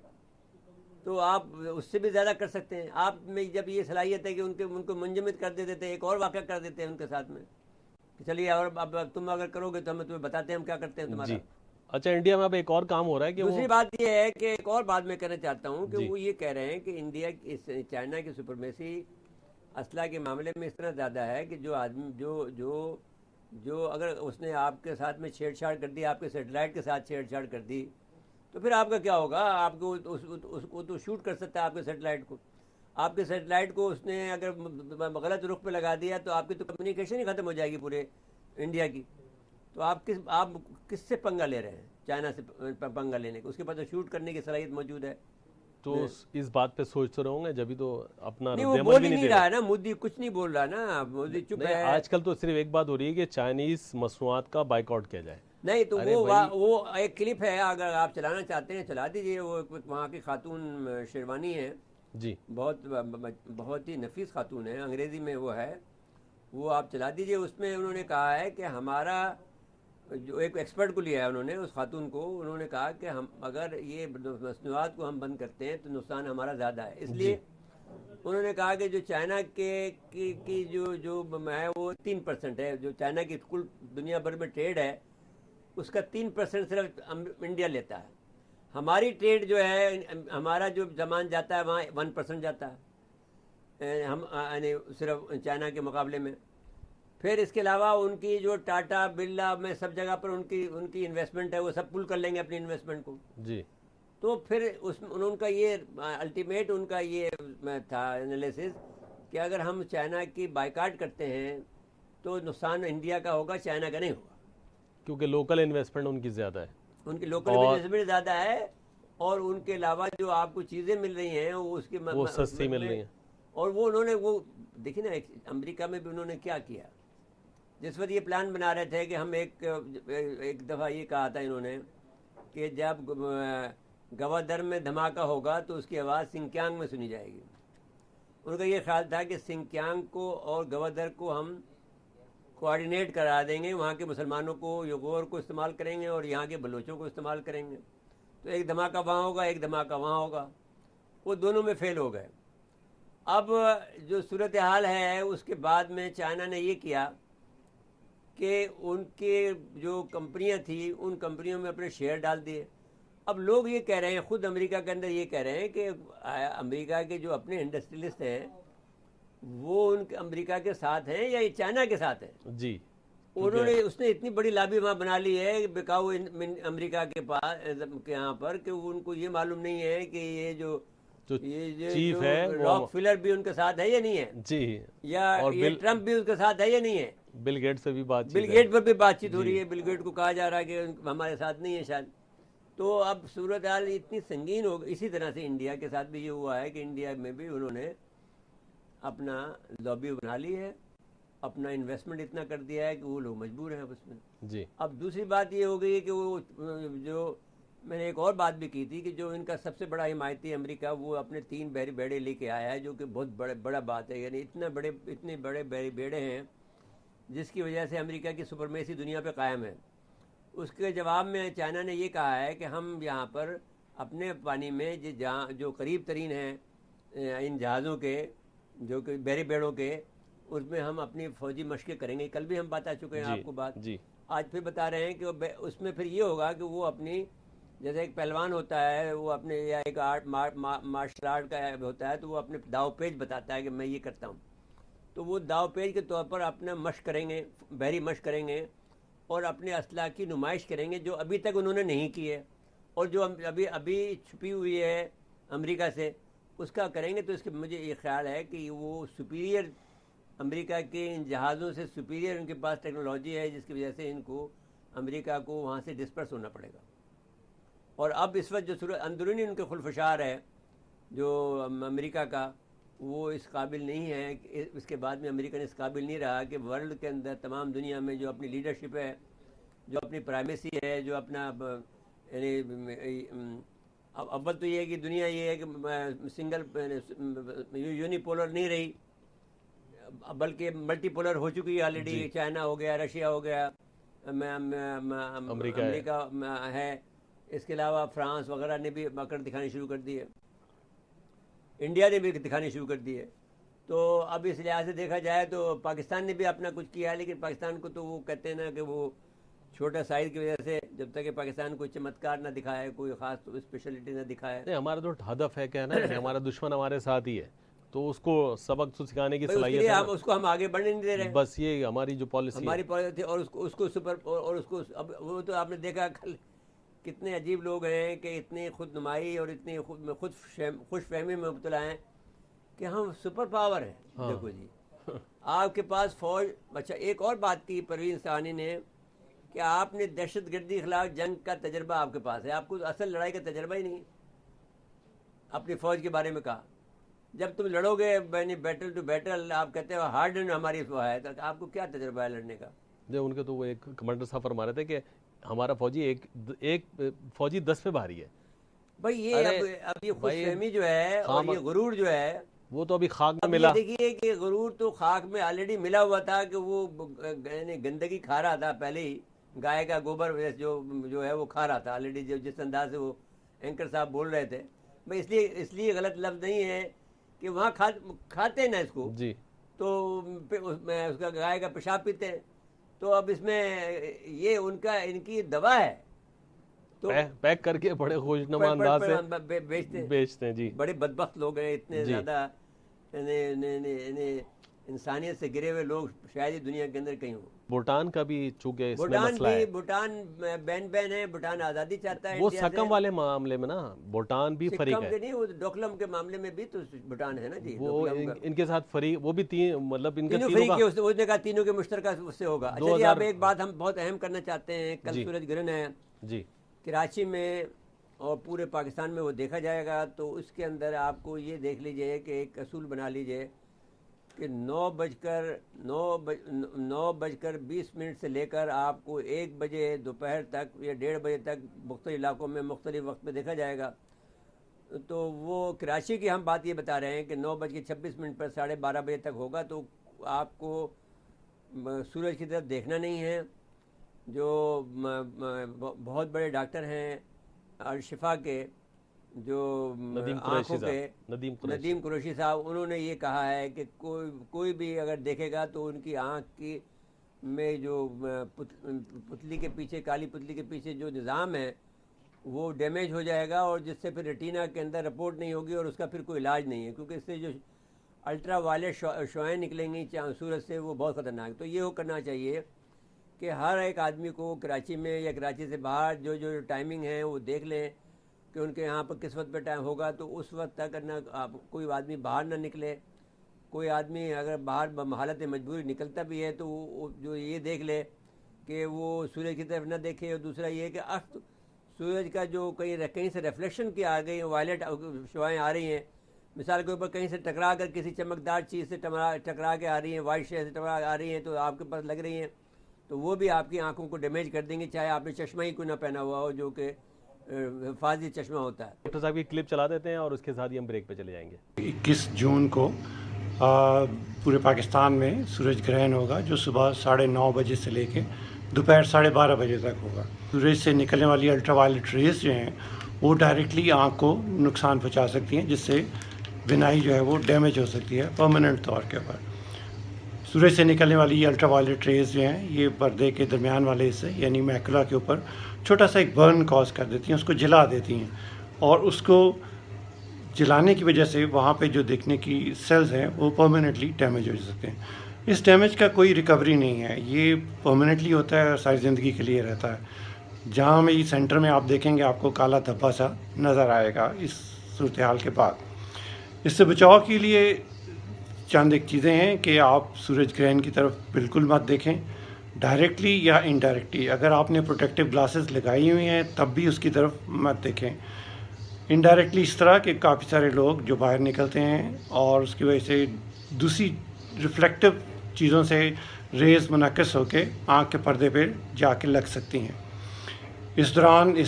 تو آپ اس سے بھی زیادہ کر سکتے ہیں. آپ میں جب یہ صلاحیت ہے کہ ان کو منجمد کر دیتے تھے، ایک اور واقعہ کر دیتے ہیں ان کے ساتھ میں کہ چلیے اور اب تم اگر کرو گے تو ہم تمہیں بتاتے ہیں ہم کیا کرتے ہیں تمہارا. جی. اچھا، انڈیا میں اب ایک اور کام ہو رہا ہے کہ دوسری بات یہ ہے کہ ایک اور بات میں کہنا چاہتا ہوں کہ جی. وہ یہ کہہ رہے ہیں کہ انڈیا چائنا کی سپرمیسی اسلحہ کے معاملے میں اس طرح زیادہ ہے کہ جو آدمی جو اگر اس نے آپ کے ساتھ میں چھیڑ چھاڑ کر دی، آپ کے سیٹلائٹ کے ساتھ چھیڑ چھاڑ کر دی، تو پھر آپ کا کیا ہوگا؟ آپ کو اس کو تو شوٹ کر سکتا ہے آپ کے سیٹلائٹ کو. آپ کے سیٹلائٹ کو اس نے اگر غلط رخ پہ لگا دیا تو آپ کی تو کمیونیکیشن ہی ختم ہو جائے گی پورے انڈیا کی. تو آپ کس سے پنگا لے رہے ہیں؟ چائنا سے پنگا لینے کا. اس کے پاس تو شوٹ کرنے کی صلاحیت موجود ہے. تو اس بات پہ سوچتے رہوں گے جبھی تو اپنا نہیں، وہ رد عمل بول بھی ہی نہیں نہیں دے رہا ہے نا. مودی کچھ نہیں بول رہا نا. مودی چپ نہیں. ہے. آج کل تو صرف ایک بات ہو رہی ہے کہ چائنیز مصنوعات کا بائیکاٹ کیا جائے. نہیں تو وہ ایک کلپ ہے، اگر آپ چلانا چاہتے ہیں چلا دیجئے. وہ وہاں کی خاتون شیروانی ہے، جی. بہت ہی نفیس خاتون ہے، انگریزی میں وہ ہے، وہ آپ چلا دیجئے. اس میں انہوں نے کہا ہے کہ ہمارا جو ایک ایکسپرٹ کو لیا ہے انہوں نے، اس خاتون کو، انہوں نے کہا کہ ہم اگر یہ مصنوعات کو ہم بند کرتے ہیں تو نقصان ہمارا زیادہ ہے. اس لیے انہوں نے کہا کہ جو چائنا کی جو ہے وہ 3% ہے. جو چائنا کی کل دنیا بھر میں ٹریڈ ہے اس کا 3% صرف انڈیا لیتا ہے. ہماری ٹریڈ جو ہے، ہمارا جو سامان جاتا ہے وہاں 1% جاتا ہے ہم یعنی صرف چائنا کے مقابلے میں. پھر اس کے علاوہ ان کی جو ٹاٹا برلا میں سب جگہ پر ان کی انویسٹمنٹ ہے، وہ سب پول کر لیں گے اپنی انویسٹمنٹ کو. جی. تو پھر ان کا یہ الٹیمیٹ ان کا یہ تھا انالیسس کہ اگر ہم چائنا کی بائیکاٹ کرتے ہیں تو نقصان انڈیا کا ہوگا، چائنا کا نہیں ہوگا. کیونکہ لوکل انویسٹمنٹ ان کی زیادہ ہے، ان کی لوکل انویسٹمنٹ زیادہ ہے، اور ان کے علاوہ جو آپ کو چیزیں مل رہی ہیں وہ اس کی وہ سستی مل رہی ہیں. اور وہ انہوں نے وہ دیکھیں نا، امریکہ میں بھی انہوں نے کیا کیا. جس وقت یہ پلان بنا رہے تھے کہ ہم ایک دفعہ یہ کہا تھا انہوں نے کہ جب گوادر میں دھماکہ ہوگا تو اس کی آواز سنکیانگ میں سنی جائے گی. ان کا یہ خیال تھا کہ سنکیانگ کو اور گوادر کو ہم کوآرڈینیٹ کرا دیں گے، وہاں کے مسلمانوں کو، یغور کو استعمال کریں گے اور یہاں کے بلوچوں کو استعمال کریں گے. تو ایک دھماکہ وہاں ہوگا، ایک دھماکہ وہاں ہوگا. وہ دونوں میں فیل ہو گئے. اب جو صورتحال ہے اس کے بعد میں چائنا نے یہ کیا کہ ان کے جو کمپنیاں تھیں ان کمپنیوں میں اپنے شیئر ڈال دیے. اب لوگ یہ کہہ رہے ہیں، خود امریکہ کے اندر یہ کہہ رہے ہیں کہ امریکہ کے جو اپنے انڈسٹریلسٹ ہیں وہ امریکہ کے ساتھ ہیں یا چائنا کے ساتھ ہیں. جی. اس نے اتنی بڑی لابی وہاں بنا لی ہے بکاؤ امریکہ کے پاس یہاں پر کہ ان کو یہ معلوم نہیں ہے کہ یہ جو چیف ہے راک فلر بھی ان کے ساتھ ہے یا نہیں ہے. جی. یا ٹرمپ بھی ان کے ساتھ ہے یا نہیں ہے. بل گیٹ سے بھی بات بل گیٹ پر بھی بات چیت ہو رہی ہے. بل گیٹ کو کہا جا رہا ہے کہ ہمارے ساتھ نہیں ہے شاید. تو اب صورتحال اتنی سنگین ہو گئی. اسی طرح سے انڈیا کے ساتھ بھی یہ ہوا ہے کہ انڈیا میں بھی انہوں نے اپنا لابی بنا لی ہے، اپنا انویسٹمنٹ اتنا کر دیا ہے کہ وہ لوگ مجبور ہیں اب اس میں. جی. اب دوسری بات یہ ہو گئی کہ وہ جو میں نے ایک اور بات بھی کی تھی کہ جو ان کا سب سے بڑا حمایتی امریکہ، وہ اپنے 3 بحری بیڑے لے کے آیا ہے، جو کہ بہت بڑا بات ہے. یعنی اتنے بڑے بحری بیڑے ہیں جس کی وجہ سے امریکہ کی سپرمیسی دنیا پہ قائم ہے. اس کے جواب میں چائنا نے یہ کہا ہے کہ ہم یہاں پر اپنے پانی میں جہاں جو قریب ترین ہیں ان جہازوں کے جو کہ بحری بیڑوں کے، اس میں ہم اپنی فوجی مشقیں کریں گے. کل بھی ہم بتا چکے ہیں آپ کو بات. جی. آج پھر بتا رہے ہیں کہ اس میں پھر یہ ہوگا کہ وہ اپنی، جیسے ایک پہلوان ہوتا ہے وہ اپنے، یا ایک مارشل آرٹ کا ہوتا ہے تو وہ اپنے داؤ پیچ بتاتا ہے کہ میں یہ کرتا ہوں. تو وہ داؤ پیچ کے طور پر اپنا مشق کریں گے، بحری مشق کریں گے اور اپنے اسلحہ کی نمائش کریں گے جو ابھی تک انہوں نے نہیں کی ہے، اور جو ابھی چھپی ہوئی ہے امریکہ سے اس کا کریں گے. تو اس کے مجھے یہ خیال ہے کہ وہ سپیریئر، امریکہ کے ان جہازوں سے سپیریئر ان کے پاس ٹیکنالوجی ہے، جس کی وجہ سے ان کو امریکہ کو وہاں سے ڈسپرس ہونا پڑے گا. اور اب اس وقت جو اندرونی ان کے خلفشار ہے جو امریکہ کا، وہ اس قابل نہیں ہے. اس کے بعد میں امریکہ نے اس قابل نہیں رہا کہ ورلڈ کے اندر تمام دنیا میں جو اپنی لیڈرشپ ہے، جو اپنی پرائمیسی ہے، جو اپنا یعنی اول تو یہ ہے کہ دنیا یہ ہے کہ سنگل یونی پولر نہیں رہی. بلکہ ملٹی پولر ہو چکی ہے آلریڈی. چائنا ہو گیا, رشیا ہو گیا, امریکہ ہے, اس کے علاوہ فرانس وغیرہ نے بھی اکڑ دکھانی شروع کر دی ہے, انڈیا نے بھی دکھانی شروع کر دی ہے. تو اب اس لحاظ سے دیکھا جائے تو پاکستان نے بھی اپنا کچھ کیا ہے, لیکن پاکستان کو تو وہ کہتے ہیں نا کہ وہ چھوٹا سائز کی وجہ سے جب تک کہ پاکستان کوئی چمتکار نہ دکھائے, کوئی خاص اسپیشلٹی نہ دکھائے. ہمارا تو ہدف ہے کیا نا کہ ہمارا دشمن ہمارے ساتھ ہی ہے, تو اس کو سبق سکھانے کی صلاحیت ہے, ہم اس کو ہم آگے بڑھنے نہیں دے رہے. بس یہ ہماری جو پالیسی ہماری پالیسی, اور اس کو سپر, اور اس کو اب وہ تو آپ نے دیکھا کل کتنے عجیب لوگ ہیں کہ اتنی خود نمائی اور اتنی خود خوش فہمی میں مبتلا ہیں کہ ہم سپر پاور ہیں. دیکھو جی, آپ کے پاس فوج. اچھا ایک اور بات کی پروین ثانی نے کہ آپ نے دہشت گردی خلاف جنگ کا تجربہ آپ کے پاس ہے, آپ کو اصل لڑائی کا تجربہ ہی نہیں. اپنی فوج کے بارے میں کہا جب تم لڑو گے بیٹل ٹو بیٹل, آپ کہتے ہو ہارڈ اینڈ ہماری ہے, تو آپ کو کیا تجربہ ہے لڑنے کا؟ ان کے تو وہ ایک کمانڈر صاحب فرما رہے تھے کہ ہمارا فوجی ایک فوجی 10 پہ بھاری ہے. بھائی یہ اب یہ خوش فہمی جو ہے اور یہ غرور جو ہے وہ تو ابھی خاک میں ملا. دیکھیے کہ غرور تو خاک میں آلریڈی ملا ہوا تھا کہ وہ گندگی کھا رہا تھا پہلے ہی, گائے کا گوبر جو ہے وہ کھا رہا تھا آلریڈی, جس انداز سے وہ اینکر صاحب بول رہے تھے. بھائی اس لیے غلط لفظ نہیں ہے کہ وہاں کھاتے ہیں نا اس کو جی, تو اس کا گائے کا پیشاب پیتے ہیں. تو اب اس میں یہ ان کی دوا ہے, تو پیک کر کے بڑے خوشنما انداز سے بیچتے ہیں. جی بڑے بدبخت لوگ ہیں, اتنے زیادہ انسانیت سے گرے ہوئے لوگ شاید ہی دنیا کے اندر کہیں ہوں. بھوٹان کا بھی چونکہ اس میں مسئلہ ہے, بھوٹان بین ہے, بھوٹان آزادی چاہتا ہے. وہ سکم والے معاملے میں نا بھوٹان بھی فریق ہے. نہیں, وہ ڈوکلم کے معاملے میں بھی تو بھوٹان ہے نا جی, وہ ان کے ساتھ فریق, وہ بھی مطلب ان کے تینوں نے کہا تینوں کے مشترکہ اس سے ہوگا. اچھا جی, اب ایک بات ہم بہت اہم کرنا چاہتے ہیں. کل سورج گرہن ہے جی کراچی میں اور پورے پاکستان میں, وہ دیکھا جائے گا. تو اس کے اندر آپ کو یہ دیکھ لیجئے کہ ایک اصول بنا لیجئے کہ 9:20 سے لے کر آپ کو 1 بجے دوپہر تک یا 1:30 بجے تک مختلف علاقوں میں مختلف وقت میں دیکھا جائے گا. تو وہ کراچی کی ہم بات یہ بتا رہے ہیں کہ 9:26 پر 12:30 بجے تک ہوگا. تو آپ کو سورج کی طرف دیکھنا نہیں ہے. جو بہت بڑے ڈاکٹر ہیں الشفا کے, جو آنکھوں کے, ندیم قریشی صاحب, انہوں نے یہ کہا ہے کہ کوئی بھی اگر دیکھے گا تو ان کی آنکھ کی میں جو پتلی کے پیچھے, کالی پتلی کے پیچھے جو نظام ہے وہ ڈیمیج ہو جائے گا, اور جس سے پھر ریٹینا کے اندر رپورٹ نہیں ہوگی, اور اس کا پھر کوئی علاج نہیں ہے, کیونکہ اس سے جو الٹرا وائلٹ شعاعیں نکلیں گی سورج سے وہ بہت خطرناک. تو یہ کرنا چاہیے کہ ہر ایک آدمی کو کراچی میں یا کراچی سے باہر جو ٹائمنگ ہے وہ دیکھ لیں کہ ان کے یہاں پر کس وقت پہ ٹائم ہوگا. تو اس وقت تک نہ کوئی آدمی باہر نہ نکلے. کوئی آدمی اگر باہر حالت مجبوری نکلتا بھی ہے تو جو یہ دیکھ لے کہ وہ سورج کی طرف نہ دیکھے. اور دوسرا یہ کہ سورج کا جو کہیں سے ریفلیکشن کی آ گئی وائلٹ شعاعیں آ رہی ہیں, مثال کے اوپر کہیں سے ٹکرا کر کسی چمکدار چیز سے ٹکرا کے آ رہی ہیں, وائٹ شے سے ٹکرا آ رہی ہیں, تو آپ کے پاس لگ رہی ہیں, تو وہ بھی آپ کی آنکھوں کو ڈیمیج کر دیں گے, چاہے آپ نے چشمہ ہی کوئی نہ پہنا ہوا ہو, جو کہ حفاظتی چشمہ ہوتا ہے. ڈاکٹر صاحب کی کلپ چلا دیتے ہیں اور اس کے ساتھ ہی ہم بریک پہ چلے جائیں گے. 21 جون کو پورے پاکستان میں سورج گرہن ہوگا, جو صبح 9:30 بجے سے لے کے دوپہر 12:30 بجے تک ہوگا. سورج سے نکلنے والی الٹرا وائلٹ ریز جو ہیں وہ ڈائریکٹلی آنکھ کو نقصان پہنچا سکتی ہیں, جس سے بینائی جو ہے وہ ڈیمیج ہو سکتی ہے پرماننٹ طور کے اوپر. سورج سے نکلنے والی یہ الٹرا وائلٹ ریز جو ہیں یہ پردے کے درمیان والے حصے یعنی میکولا کے اوپر چھوٹا سا ایک برن کاز کر دیتی ہیں, اس کو جلا دیتی ہیں, اور اس کو جلانے کی وجہ سے وہاں پہ جو دیکھنے کی سیلز ہیں وہ پرماننٹلی ڈیمیج ہو سکتے ہیں. اس ڈیمیج کا کوئی ریکوری نہیں ہے, یہ پرماننٹلی ہوتا ہے اور ساری زندگی کے لیے رہتا ہے. جہاں میں سینٹر میں آپ دیکھیں گے آپ کو کالا دھبا سا نظر آئے گا اس صورتحال کے بعد. اس سے بچاؤ کے لیے چند ایک چیزیں ہیں کہ آپ سورج گرہن کی طرف بالکل مت دیکھیں, ڈائریکٹلی یا انڈائریکٹلی. اگر آپ نے پروٹیکٹیو گلاسز لگائی ہوئی ہیں تب بھی اس کی طرف مت دیکھیں. انڈائریکٹلی اس طرح کہ کافی سارے لوگ جو باہر نکلتے ہیں اور اس کی وجہ سے دوسری ریفلیکٹیو چیزوں سے ریز منعکس ہو کے آنکھ کے پردے پہ جا کے لگ سکتی ہیں. اس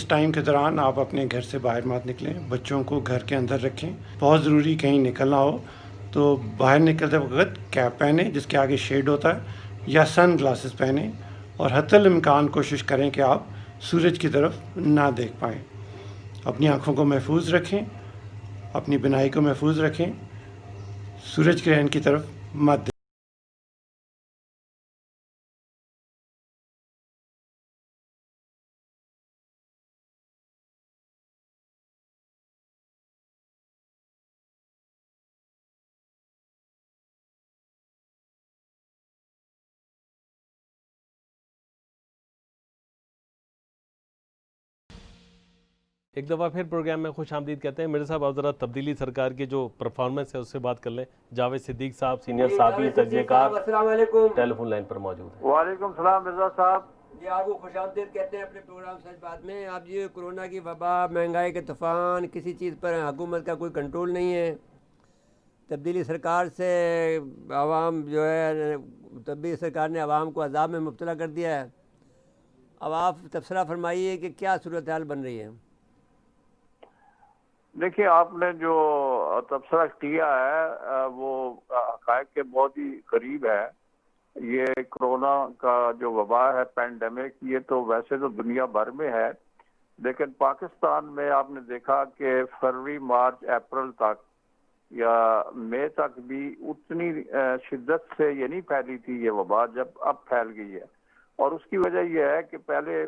ٹائم کے دوران آپ اپنے گھر سے باہر مت نکلیں, بچوں کو گھر کے اندر رکھیں. بہت ضروری کہیں نکلنا ہو تو باہر نکلتے وقت کیپ پہنیں جس کے آگے شیڈ ہوتا ہے, یا سن گلاسز پہنیں, اور حتی الامکان کوشش کریں کہ آپ سورج کی طرف نہ دیکھ پائیں. اپنی آنکھوں کو محفوظ رکھیں, اپنی بینائی کو محفوظ رکھیں, سورج گرہن کی طرف مت دیکھیں. ایک دفعہ پھر پروگرام میں خوش آمدید کہتے ہیں. مرزا صاحب آپ ذرا تبدیلی سرکار کی جو پرفارمنس ہے اس سے بات کر لیں. جاوید صدیق صاحب سینئر صحافی تجزیہ کار السلام علیکم. ٹیلی فون لائن پر موجود ہیں. وعلیکم السلام مرزا صاحب. جی آپ کو خوش آمدید کہتے ہیں اپنے پروگرام سچ بات میں. آپ جی کورونا کی وبا, مہنگائی کے طوفان, کسی چیز پر حکومت کا کوئی کنٹرول نہیں ہے. تبدیلی سرکار سے عوام جو ہے, تبدیلی سرکار نے عوام کو عذاب میں مبتلا کر دیا ہے. اب آپ تبصرہ فرمائیے کہ کیا صورتحال بن رہی ہے. دیکھیے, آپ نے جو تبصرہ کیا ہے وہ حقائق کے بہت ہی قریب ہے. یہ کرونا کا جو وبا ہے, پینڈیمک, یہ تو ویسے تو دنیا بھر میں ہے, لیکن پاکستان میں آپ نے دیکھا کہ فروری, مارچ, اپریل تک یا مئی تک بھی اتنی شدت سے یہ نہیں پھیلی تھی یہ وبا جب اب پھیل گئی ہے. اور اس کی وجہ یہ ہے کہ پہلے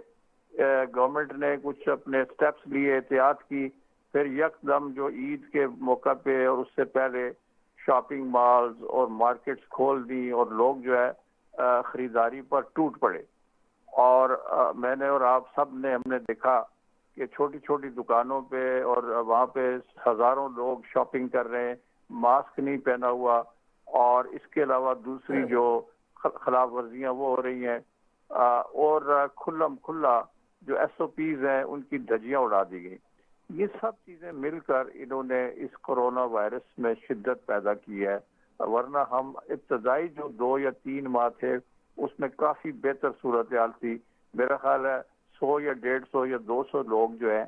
گورنمنٹ نے کچھ اپنے سٹیپس لیے, احتیاط کی, پھر یکدم جو عید کے موقع پہ اور اس سے پہلے شاپنگ مالز اور مارکیٹس کھول دی, اور لوگ جو ہے خریداری پر ٹوٹ پڑے. اور میں نے اور آپ سب نے, ہم نے دیکھا کہ چھوٹی چھوٹی دکانوں پہ اور وہاں پہ ہزاروں لوگ شاپنگ کر رہے ہیں, ماسک نہیں پہنا ہوا, اور اس کے علاوہ دوسری جو خلاف ورزیاں وہ ہو رہی ہیں, اور کھلم کھلا جو ایس او پیز ہیں ان کی دھجیاں اڑا دی گئی. یہ سب چیزیں مل کر انہوں نے اس کرونا وائرس میں شدت پیدا کی ہے. ورنہ ہم ابتدائی جو 2 یا 3 ماہ تھے اس میں کافی بہتر صورتحال تھی. میرا خیال ہے 100 یا 150 یا 200 لوگ جو ہیں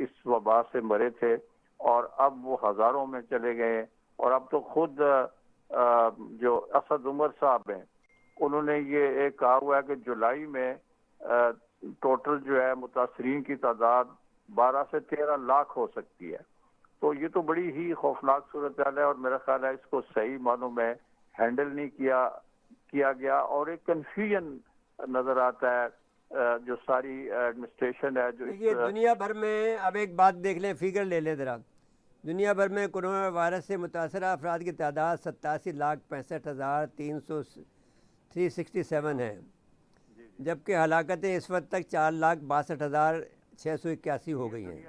اس وبا سے مرے تھے, اور اب وہ ہزاروں میں چلے گئے. اور اب تو خود جو اسد عمر صاحب ہیں انہوں نے یہ ایک کہا ہوا ہے کہ جولائی میں ٹوٹل جو ہے متاثرین کی تعداد 12 سے 13 لاکھ ہو سکتی ہے. تو یہ تو بڑی ہی خوفناک صورتحال ہے, اور میرا خیال ہے اس کو صحیح معنوں میں ہینڈل نہیں کیا گیا, اور ایک کنفیوژن نظر آتا ہے جو ساری ایڈمنسٹریشن ہے جو یہ دنیا بھر میں. اب ایک بات دیکھ لیں, فگر لے لیں ذرا. دنیا بھر میں کورونا وائرس سے متاثرہ افراد کی تعداد 87,65,367 ہے, جبکہ ہلاکتیں اس وقت تک 4,62,681 ہو گئی ہیں.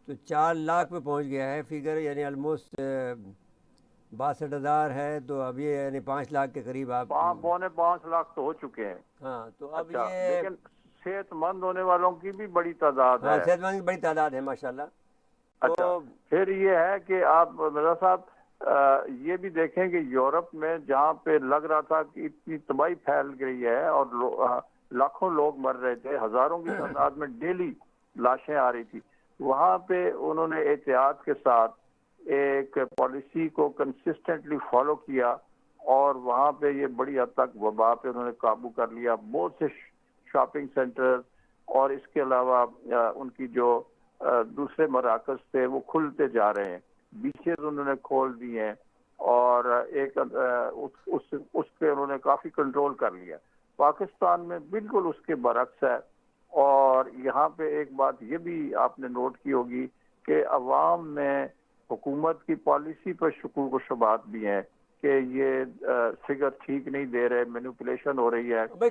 تو 4 لاکھ پہ پہنچ گیا ہے فگر, یعنی آلموسٹ 62,000 ہے. تو اب یہ یعنی 5 لاکھ کے قریب آپ 5.25 لاکھ تو ہو چکے ہیں. ہاں, تو اب اچھا, یہ لیکن صحت مند ہونے والوں کی بھی بڑی تعداد ہے. صحت مند کی بڑی تعداد ہے ماشاءاللہ. اچھا, پھر یہ ہے کہ آپ مرزا صاحب یہ بھی دیکھیں کہ یورپ میں جہاں پہ لگ رہا تھا کہ اتنی تباہی پھیل گئی ہے اور لاکھوں لوگ مر رہے تھے, ہزاروں کی تعداد میں ڈیلی لاشیں آ رہی تھی, وہاں پہ انہوں نے احتیاط کے ساتھ ایک پالیسی کو کنسسٹنٹلی فالو کیا, اور وہاں پہ یہ بڑی حد تک وبا پہ انہوں نے قابو کر لیا. بہت سے شاپنگ سینٹر اور اس کے علاوہ ان کی جو دوسرے مراکز تھے وہ کھلتے جا رہے ہیں, بیچز انہوں نے کھول دی ہیں, اور ایک اس پہ انہوں نے کافی کنٹرول کر لیا. پاکستان میں بالکل اس کے برعکس ہے. اور یہاں پہ ایک بات یہ بھی آپ نے نوٹ کی ہوگی کہ عوام میں حکومت کی پالیسی پر شکوک و شبہات بھی ہیں کہ یہ فگر ٹھیک نہیں دے رہے, مینوپولیشن ہو رہی ہے. اس میں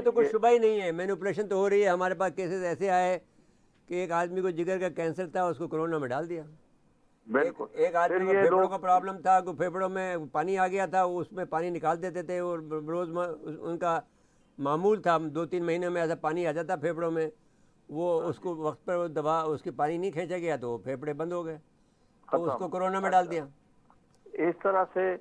تو کوئی شبہ ہی نہیں ہے, مینوپولیشن تو ہو رہی ہے. ہمارے پاس کیسز ایسے آئے کہ ایک آدمی کو جگر کا کینسر تھا, اس کو کورونا میں ڈال دیا. بالکل. ایک آدمی کو پھیپھڑوں کا پرابلم تھا, کہ پھیپھڑوں میں پانی آ گیا تھا, اس میں پانی نکال دیتے تھے, اور روز ان کا معمول تھا 2-3 مہینے میں ایسا پانی آ جاتا پھیپھڑوں میں. وہ اس کو وقت پر دوا اس کی پانی نہیں کھینچا گیا تو پھیپھڑے بند ہو گئے, تو اس کو کورونا میں ڈال دیا. اس طرح سے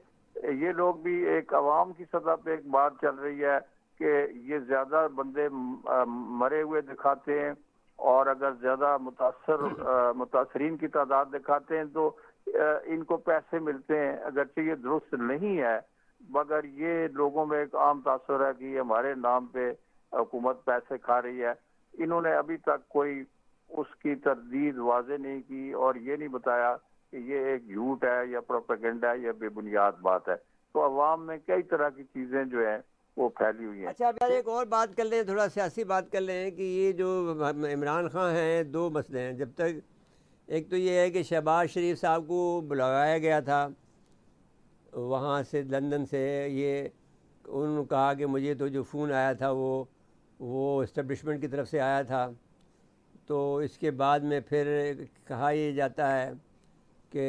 یہ لوگ بھی, ایک عوام کی سطح پہ ایک بات چل رہی ہے کہ یہ زیادہ بندے مرے ہوئے دکھاتے ہیں, اور اگر زیادہ متاثرین کی تعداد دکھاتے ہیں تو ان کو پیسے ملتے ہیں، اگرچہ یہ درست نہیں ہے، مگر یہ لوگوں میں ایک عام تاثر ہے کہ یہ ہمارے نام پہ حکومت پیسے کھا رہی ہے۔ انہوں نے ابھی تک کوئی اس کی تردید واضح نہیں کی اور یہ نہیں بتایا کہ یہ ایک جھوٹ ہے یا پروپیگنڈا ہے یا بے بنیاد بات ہے۔ تو عوام میں کئی طرح کی چیزیں جو ہیں وہ پھیلی ہوئی ہیں۔ اچھا اب ایک اور بات کر لیں، تھوڑا سیاسی بات کر لیں کہ یہ جو عمران خان ہیں، دو مسئلے ہیں۔ جب تک ایک تو یہ ہے کہ شہباز شریف صاحب کو بلایا گیا تھا وہاں سے، لندن سے، یہ انہوں نے کہا کہ مجھے تو جو فون آیا تھا وہ اسٹیبلشمنٹ کی طرف سے آیا تھا، تو اس کے بعد میں پھر کہا یہ جاتا ہے کہ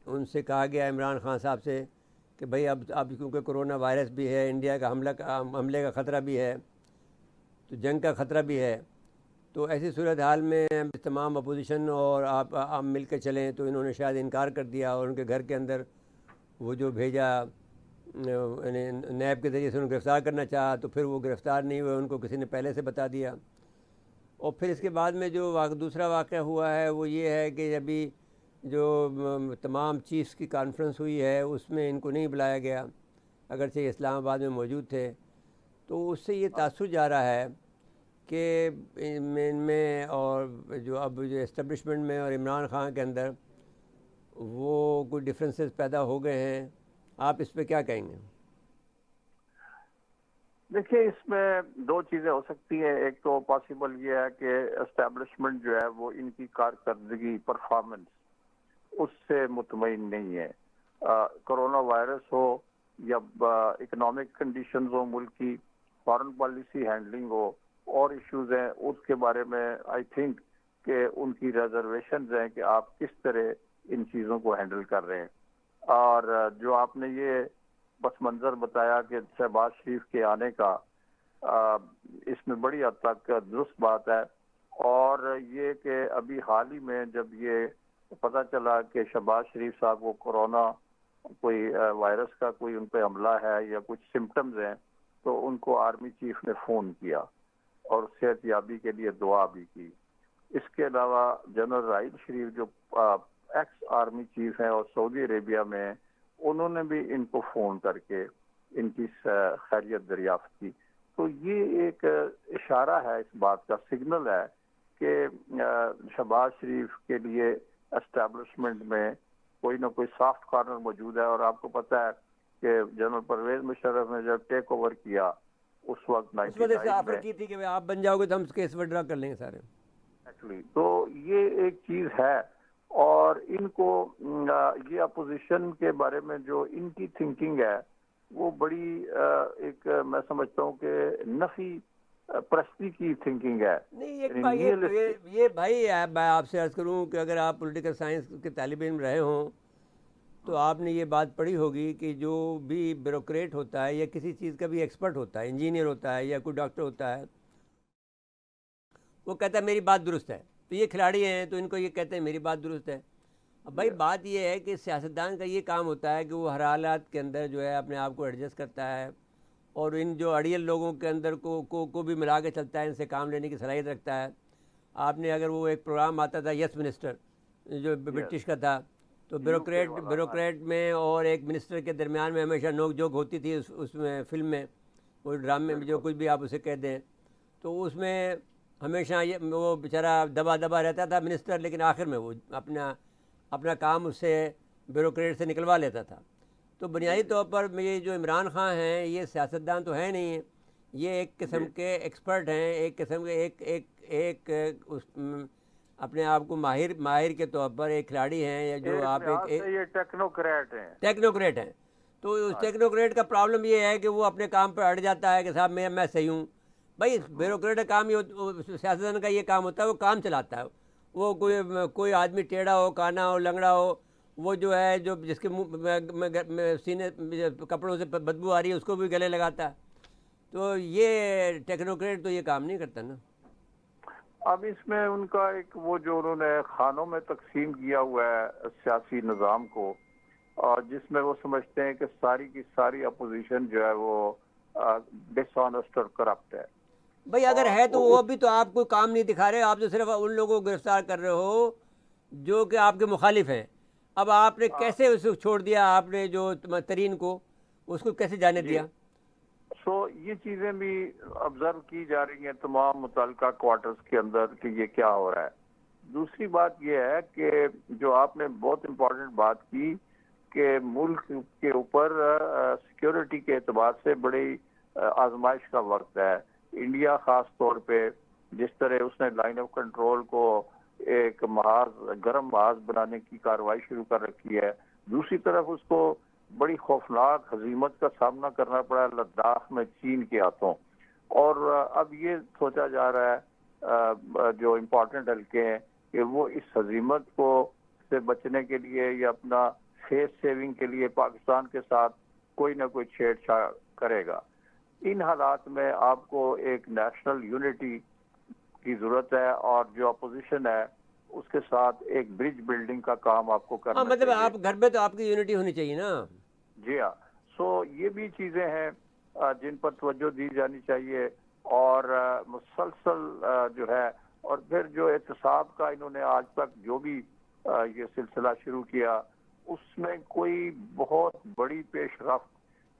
ان سے کہا گیا عمران خان صاحب سے کہ بھئی اب کیونکہ کرونا وائرس بھی ہے، انڈیا کا حملے کا خطرہ بھی ہے، تو جنگ کا خطرہ بھی ہے، تو ایسی صورتحال میں تمام اپوزیشن اور آپ مل کے چلیں، تو انہوں نے شاید انکار کر دیا اور ان کے گھر کے اندر وہ جو بھیجا نیب کے ذریعے سے انہوں نے گرفتار کرنا چاہا، تو پھر وہ گرفتار نہیں ہوئے، ان کو کسی نے پہلے سے بتا دیا۔ اور پھر اس کے بعد میں جو دوسرا واقعہ ہوا ہے وہ یہ ہے کہ ابھی جو تمام چیفس کی کانفرنس ہوئی ہے اس میں ان کو نہیں بلایا گیا، اگرچہ یہ اسلام آباد میں موجود تھے، تو اس سے یہ تاثر جا رہا ہے کہ ان میں اور جو اب جو اسٹیبلشمنٹ میں اور عمران خان کے اندر وہ کوئی ڈفرینسز پیدا ہو گئے ہیں۔ آپ اس پہ کیا کہیں گے؟ دیکھیے اس میں دو چیزیں ہو سکتی ہیں۔ ایک تو پاسبل یہ ہے کہ اسٹیبلشمنٹ جو ہے وہ ان کی کارکردگی، پرفارمنس، اس سے مطمئن نہیں ہے۔ کرونا وائرس ہو یا اکنامک کنڈیشنز ہو، ملک کی فارن پالیسی ہینڈلنگ ہو، اور ایشوز ہیں، اس کے بارے میں آئی تھنک کہ ان کی ریزرویشنز ہیں کہ آپ کس طرح ان چیزوں کو ہینڈل کر رہے ہیں۔ اور جو آپ نے یہ پس منظر بتایا کہ شہباز شریف کے آنے کا، اس میں بڑی حد تک درست بات ہے۔ اور یہ کہ ابھی حال ہی میں جب یہ پتہ چلا کہ شہباز شریف صاحب کو کرونا کوئی وائرس کا کوئی ان پہ حملہ ہے یا کچھ سمٹمز ہیں، تو ان کو آرمی چیف نے فون کیا اور صحت یابی کے لیے دعا بھی کی۔ اس کے علاوہ جنرل راحیل شریف جو ایکس آرمی چیف ہیں اور سعودی عربیہ میں، انہوں نے بھی ان کو فون کر کے ان کی خیریت دریافت کی۔ تو یہ ایک اشارہ ہے، اس بات کا سگنل ہے کہ شہباز شریف کے لیے اسٹیبلشمنٹ میں کوئی نہ کوئی سافٹ کارنر موجود ہے۔ اور آپ کو پتہ ہے کہ جنرل پرویز مشرف نے جب ٹیک اوور کیا اس وقت اس وجہ سے آفر کی تھی کہ آپ بن جاؤ گے تو ہم کیس وڈرا کر لیں گے سارے۔ تو یہ ایک چیز ہے۔ اور ان کو یہ اپوزیشن کے بارے میں جو ان کی تھنکنگ ہے وہ بڑی ایک میں سمجھتا ہوں کہ نفی پرستی کی تھنکنگ ہے۔ نہیں یہ بھائی میں آپ سے عرض کروں کہ اگر آپ پولیٹیکل سائنس کے طالب علم رہے ہوں تو آپ نے یہ بات پڑھی ہوگی کہ جو بھی بیوروکریٹ ہوتا ہے یا کسی چیز کا بھی ایکسپرٹ ہوتا ہے، انجینئر ہوتا ہے یا کوئی ڈاکٹر ہوتا ہے، وہ کہتا ہے میری بات درست ہے۔ تو یہ کھلاڑی ہیں تو ان کو یہ کہتے ہیں میری بات درست ہے۔ اب بھائی بات یہ ہے کہ سیاستدان کا یہ کام ہوتا ہے کہ وہ ہر حالات کے اندر جو ہے اپنے آپ کو ایڈجسٹ کرتا ہے اور ان جو اڑیل لوگوں کے اندر کو بھی ملا کے چلتا ہے، ان سے کام لینے کی صلاحیت رکھتا ہے۔ آپ نے اگر وہ ایک پروگرام آتا تھا یس منسٹر جو برٹش کا تھا، تو بیوروکریٹ میں اور ایک منسٹر کے درمیان میں ہمیشہ نوک جھوک ہوتی تھی اس میں، فلم میں، وہ ڈرامے میں، جو کچھ بھی آپ اسے کہہ دیں، تو اس میں ہمیشہ وہ بیچارہ دبا رہتا تھا منسٹر، لیکن آخر میں وہ اپنا کام اس سے بیوروکریٹ سے نکلوا لیتا تھا۔ تو بنیادی طور پر یہ جو عمران خان ہیں یہ سیاستدان تو ہے نہیں ہیں، یہ ایک قسم کے ایکسپرٹ ہیں، ایک قسم کے ایک اپنے آپ کو ماہر کے طور پر ایک کھلاڑی ہیں، یا جو آپ ایک ٹیکنوکریٹ ہیں۔ تو اس ٹیکنوکریٹ کا پرابلم یہ ہے کہ وہ اپنے کام پر اڑ جاتا ہے کہ صاحب میں صحیح ہوں۔ بھائی بیوروکریٹ کا کام سیاستدان کا یہ کام ہوتا ہے، وہ کام چلاتا ہے۔ وہ کوئی آدمی ٹیڑھا ہو، کانا ہو، لنگڑا ہو، وہ جو ہے جو جس کے منہ سینے کپڑوں سے بدبو آ رہی ہے اس کو بھی گلے لگاتا ہے۔ تو یہ ٹیکنوکریٹ تو یہ کام نہیں کرتا نا۔ اب اس میں ان کا ایک وہ جو انہوں نے خانوں میں تقسیم کیا ہوا ہے سیاسی نظام کو، اور جس میں وہ سمجھتے ہیں کہ ساری کی ساری اپوزیشن جو ہے وہ ڈس آنسٹ اور کرپٹ ہے۔ بھائی اگر ہے تو وہ بھی تو آپ کو کام نہیں دکھا رہے، آپ تو صرف ان لوگوں کو گرفتار کر رہے ہو جو کہ آپ کے مخالف ہیں۔ اب آپ نے کیسے اس کو چھوڑ دیا؟ آپ نے جو ترین کو اس کو کیسے جانے دیا؟ سو یہ چیزیں بھی آبزرو کی جا رہی ہیں تمام متعلقہ کوارٹرز کے اندر کہ یہ کیا ہو رہا ہے. دوسری بات یہ ہے کہ جو آپ نے بہت امپورٹنٹ بات کی کہ ملک کے اوپر سیکیورٹی کے اعتبار سے بڑی آزمائش کا وقت ہے. انڈیا خاص طور پہ جس طرح اس نے لائن آف کنٹرول کو ایک محاذ گرم محاذ بنانے کی کارروائی شروع کر رکھی ہے، دوسری طرف اس کو بڑی خوفناک ہزیمت کا سامنا کرنا پڑا لداخ میں چین کے ہاتھوں. اور اب یہ سوچا جا رہا ہے جو امپورٹنٹ حلقے ہیں کہ وہ اس ہزیمت کو سے بچنے کے لیے یا اپنا فیس سیونگ کے لیے پاکستان کے ساتھ کوئی نہ کوئی چھیڑ چھاڑ کرے گا. ان حالات میں آپ کو ایک نیشنل یونٹی کی ضرورت ہے اور جو اپوزیشن ہے اس کے ساتھ ایک برج بلڈنگ کا کام آپ کو کرنا مطلب چاہیے. آپ گھر میں تو آپ کی یونٹی ہونی چاہیے نا. جی ہاں. سو یہ بھی چیزیں ہیں جن پر توجہ دی جانی چاہیے اور مسلسل جو ہے. اور پھر جو احتساب کا انہوں نے آج تک جو بھی یہ سلسلہ شروع کیا اس میں کوئی بہت بڑی پیش رفت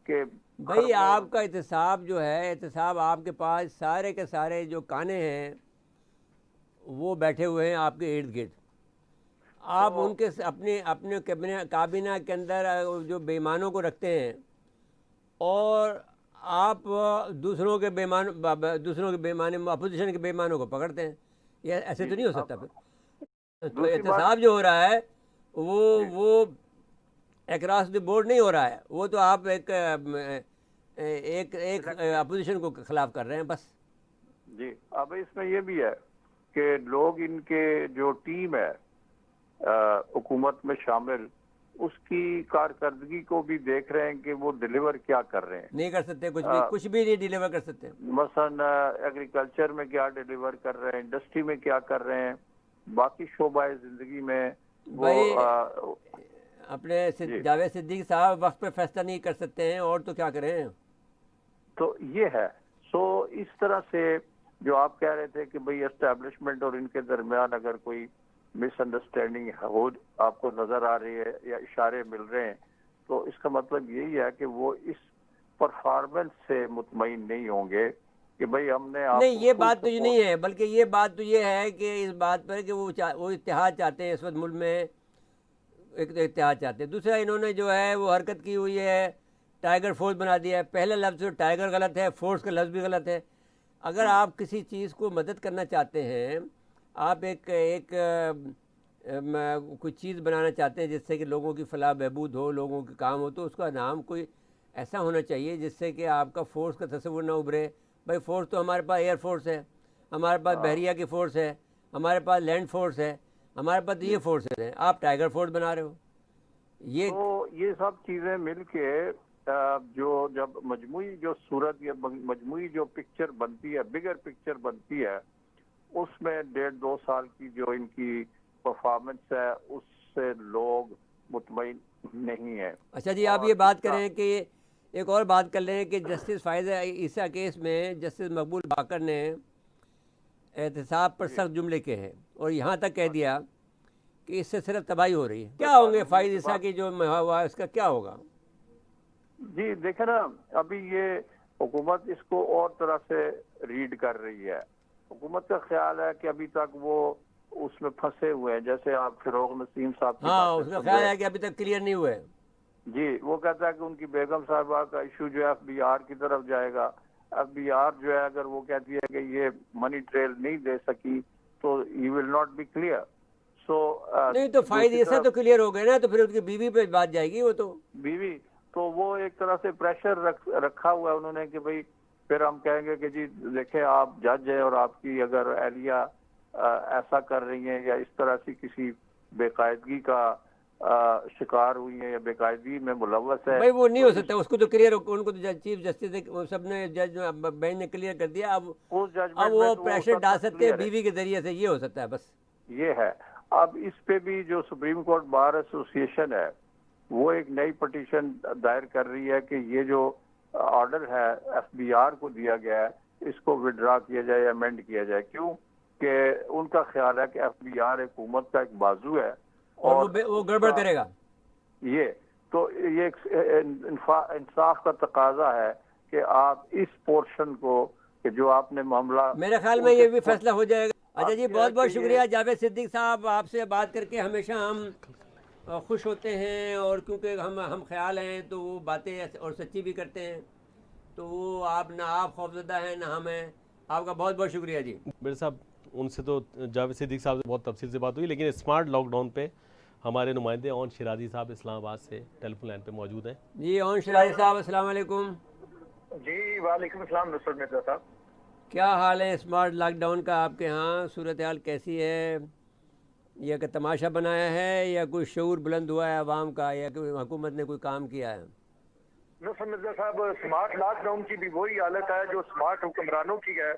کہ بھائی آپ کا احتساب جو ہے، احتساب آپ کے پاس سارے کے سارے جو کانے ہیں وہ بیٹھے ہوئے ہیں آپ کے ارد گرد. آپ ان کے اپنے کابینہ کے اندر جو بے ایمانوں کو رکھتے ہیں اور آپ دوسروں کے بے ایمان اپوزیشن کے بے ایمانوں کو پکڑتے ہیں. یہ ایسے تو نہیں ہو سکتا. پھر تو احتساب جو ہو رہا ہے وہ اکراس دی بورڈ نہیں ہو رہا ہے، وہ تو آپ ایک اپوزیشن کو خلاف کر رہے ہیں بس. جی اب اس میں یہ بھی ہے کہ لوگ ان کے جو ٹیم ہے حکومت میں شامل اس کی کارکردگی کو بھی دیکھ رہے ہیں کہ وہ ڈیلیور کیا کر رہے ہیں. نہیں کر سکتے کچھ بھی نہیں ڈیلیور کر سکتے. مثلا ایگریکلچر میں کیا ڈیلیور کر رہے ہیں، انڈسٹری میں کیا کر رہے ہیں، باقی شعبہ زندگی میں بھائی اپنے جاوید صدیقی صاحب وقت پہ فیصلہ نہیں کر سکتے ہیں اور تو کیا کریں. تو یہ ہے. سو اس طرح سے جو آپ کہہ رہے تھے کہ بھئی اسٹیبلشمنٹ اور ان کے درمیان اگر کوئی مس انڈرسٹینڈنگ ہو آپ کو نظر آ رہی ہے یا اشارے مل رہے ہیں تو اس کا مطلب یہی ہے کہ وہ اس پرفارمنس سے مطمئن نہیں ہوں گے کہ بھئی ہم نے نہیں. یہ بات تو یہ نہیں ہے، بلکہ یہ بات تو یہ ہے کہ اس بات پر کہ وہ اتحاد چاہتے ہیں. اس وقت ملک میں ایک اتحاد چاہتے ہیں. دوسرا انہوں نے جو ہے وہ حرکت کی ہوئی ہے، ٹائیگر فورس بنا دیا ہے. پہلا لفظ ٹائیگر غلط ہے، فورس کا لفظ بھی غلط ہے. اگر آپ کسی چیز کو مدد کرنا چاہتے ہیں، آپ ایک کوئی چیز بنانا چاہتے ہیں جس سے کہ لوگوں کی فلاح بہبود ہو، لوگوں کے کام ہو، تو اس کا نام کوئی ایسا ہونا چاہیے جس سے کہ آپ کا فورس کا تصور نہ ابھرے. بھائی فورس تو ہمارے پاس ایئر فورس ہے، ہمارے پاس بحریہ کی فورس ہے، ہمارے پاس لینڈ فورس ہے، ہمارے پاس یہ فورسز ہیں. آپ ٹائیگر فورس بنا رہے ہو. یہ سب چیزیں مل کے جو جب مجموعی جو صورت یا مجموعی جو پکچر بنتی ہے، بگر پکچر بنتی ہے، اس میں 1.5-2 سال کی جو ان کی پرفارمنس ہے اس سے لوگ مطمئن نہیں ہیں. اچھا جی، آپ یہ بات کریں کہ ایک اور بات کر لیں کہ جسٹس فائزہ عیسیٰ کیس میں جسٹس مقبول باقر نے احتساب پر سخت جملے کہے ہیں اور یہاں تک کہہ دیا کہ اس سے صرف تباہی ہو رہی ہے. کیا ہوں گے فائز عیسیٰ کی جو ہوا اس کا کیا ہوگا؟ جی دیکھیں نا، ابھی یہ حکومت اس کو اور طرح سے ریڈ کر رہی ہے. حکومت کا خیال ہے کہ ابھی تک وہ اس میں پھنسے ہوئے ہیں. جیسے آپ فروغ نسیم صاحب کی اس کا خیال ہے کہ ابھی تک کلیئر نہیں ہوئے. جی وہ کہتا ہے کہ ان کی بیگم صاحبہ کا ایشو جو ہے FBI کی طرف جائے گا. FBI جو ہے اگر وہ کہتی ہے کہ یہ منی ٹریل نہیں دے سکی تو ہی ول ناٹ بی کلیئر. نہیں تو فائز عیسیٰ تو کلیئر ہو گئے نا، تو پھر ان کی بیوی پہ بات جائے گی. وہ تو بیوی تو وہ ایک طرح سے پریشر رکھا ہوا ہے انہوں نے کہ بھئی پھر ہم کہیں گے کہ جی دیکھیں آپ جج ہیں اور آپ کی اگر اہلیہ ایسا کر رہی ہیں یا اس طرح سے کسی بے قاعدگی کا شکار ہوئی ہیں یا بے قاعدگی میں ملوث ہے. بھائی وہ نہیں ہو سکتا. اس کو تو کلیئر، ان کو تو چیف جسٹس سب نے جج بینچ نے کلیئر کر دیا. اب وہ پریشر ڈال سکتے ہیں بیوی کے ذریعے سے. یہ ہو سکتا ہے بس. یہ ہے. اب اس پہ بھی جو سپریم کورٹ بار ایسوسیشن ہے وہ ایک نئی پٹیشن دائر کر رہی ہے کہ یہ جو آرڈر ہے FBI کو دیا گیا ہے اس کو وڈرا کیا جائے یا امینڈ کیا جائے. کیوں کہ ان کا خیال ہے کہ FBI حکومت کا ایک بازو ہے اور وہ گڑبڑ کرے گا. یہ تو یہ انصاف کا تقاضا ہے کہ آپ اس پورشن کو کہ جو آپ نے معاملہ میرے خیال میں یہ بھی فیصلہ ہو جائے گا. اچھا جی, بہت بہت شکریہ جاوید صدیق صاحب, آپ سے بات کر کے ہمیشہ ہم خوش ہوتے ہیں, اور کیونکہ ہم خیال ہیں تو وہ باتیں اور سچی بھی کرتے ہیں, تو وہ آپ نہ آپ خوفزدہ ہیں نہ ہم ہیں. آپ کا بہت بہت شکریہ جی. میرے صاحب ان سے تو جاوید صدیق صاحب سے بہت تفصیل سے بات ہوئی, لیکن اسمارٹ لاک ڈاؤن پہ ہمارے نمائندے اون شیرازی صاحب اسلام آباد سے ٹیلی فون لائن پہ موجود ہیں. جی اون شیرازی صاحب, السلام علیکم. جی وعلیکم السلام نصرت مرزا صاحب. کیا حال ہے اسمارٹ لاک ڈاؤن کا آپ کے ہاں؟ صورتحال کیسی ہے؟ یا کہ تماشا بنایا ہے, یا کوئی شعور بلند ہوا ہے عوام کا, یا کہ حکومت نے کوئی کام کیا ہے؟ نصرت مرزا صاحب, اسمارٹ لاک ڈاؤن کی بھی وہی حالت ہے جو اسمارٹ حکمرانوں کی ہے,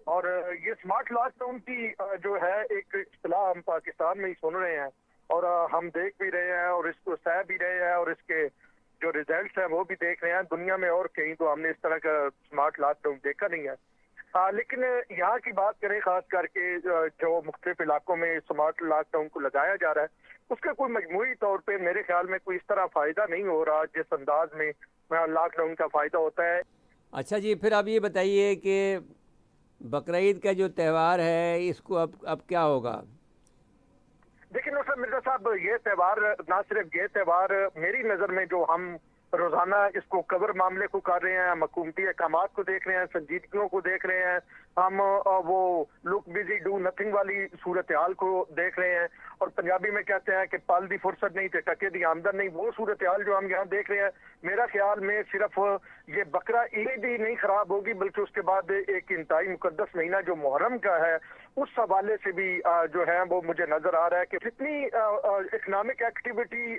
اور یہ اسمارٹ لاک ڈاؤن کی جو ہے ایک اصطلاح ہم پاکستان میں ہی سن رہے ہیں, اور ہم دیکھ بھی رہے ہیں, اور اس کو سہ بھی رہے ہیں, اور اس کے جو ریزلٹس ہیں وہ بھی دیکھ رہے ہیں. دنیا میں اور کہیں تو ہم نے اس طرح کا اسمارٹ لاک ڈاؤن دیکھا نہیں ہے. لیکن یہاں کی بات کریں, خاص کر کے جو مختلف علاقوں میں اسمارٹ لاک ڈاؤن کو لگایا جا رہا ہے, اس کا کوئی مجموعی طور پہ میرے خیال میں کوئی اس طرح فائدہ نہیں ہو رہا جس انداز میں لاک ڈاؤن کا فائدہ ہوتا ہے. اچھا جی, پھر آپ یہ بتائیے کہ بقرعید کا جو تہوار ہے اس کو اب کیا ہوگا؟ دیکھیں نصرت مرزا صاحب, یہ تہوار نہ صرف یہ تہوار میری نظر میں جو ہم روزانہ اس کو کور معاملے کو کر رہے ہیں, حکومتی احکامات کو دیکھ رہے ہیں, سنجیدگیوں کو دیکھ رہے ہیں, ہم وہ لک بزی ڈو نتھنگ والی صورتحال کو دیکھ رہے ہیں, اور پنجابی میں کہتے ہیں کہ پل دی فرصت نہیں تے ٹکے دی آمدن نہیں, وہ صورتحال جو ہم یہاں دیکھ رہے ہیں, میرا خیال میں صرف یہ بقرہ عید ہی نہیں خراب ہوگی بلکہ اس کے بعد ایک انتہائی مقدس مہینہ جو محرم کا ہے اس حوالے سے بھی جو ہے وہ مجھے نظر آ رہا ہے کہ جتنی اکنامک ایکٹیویٹی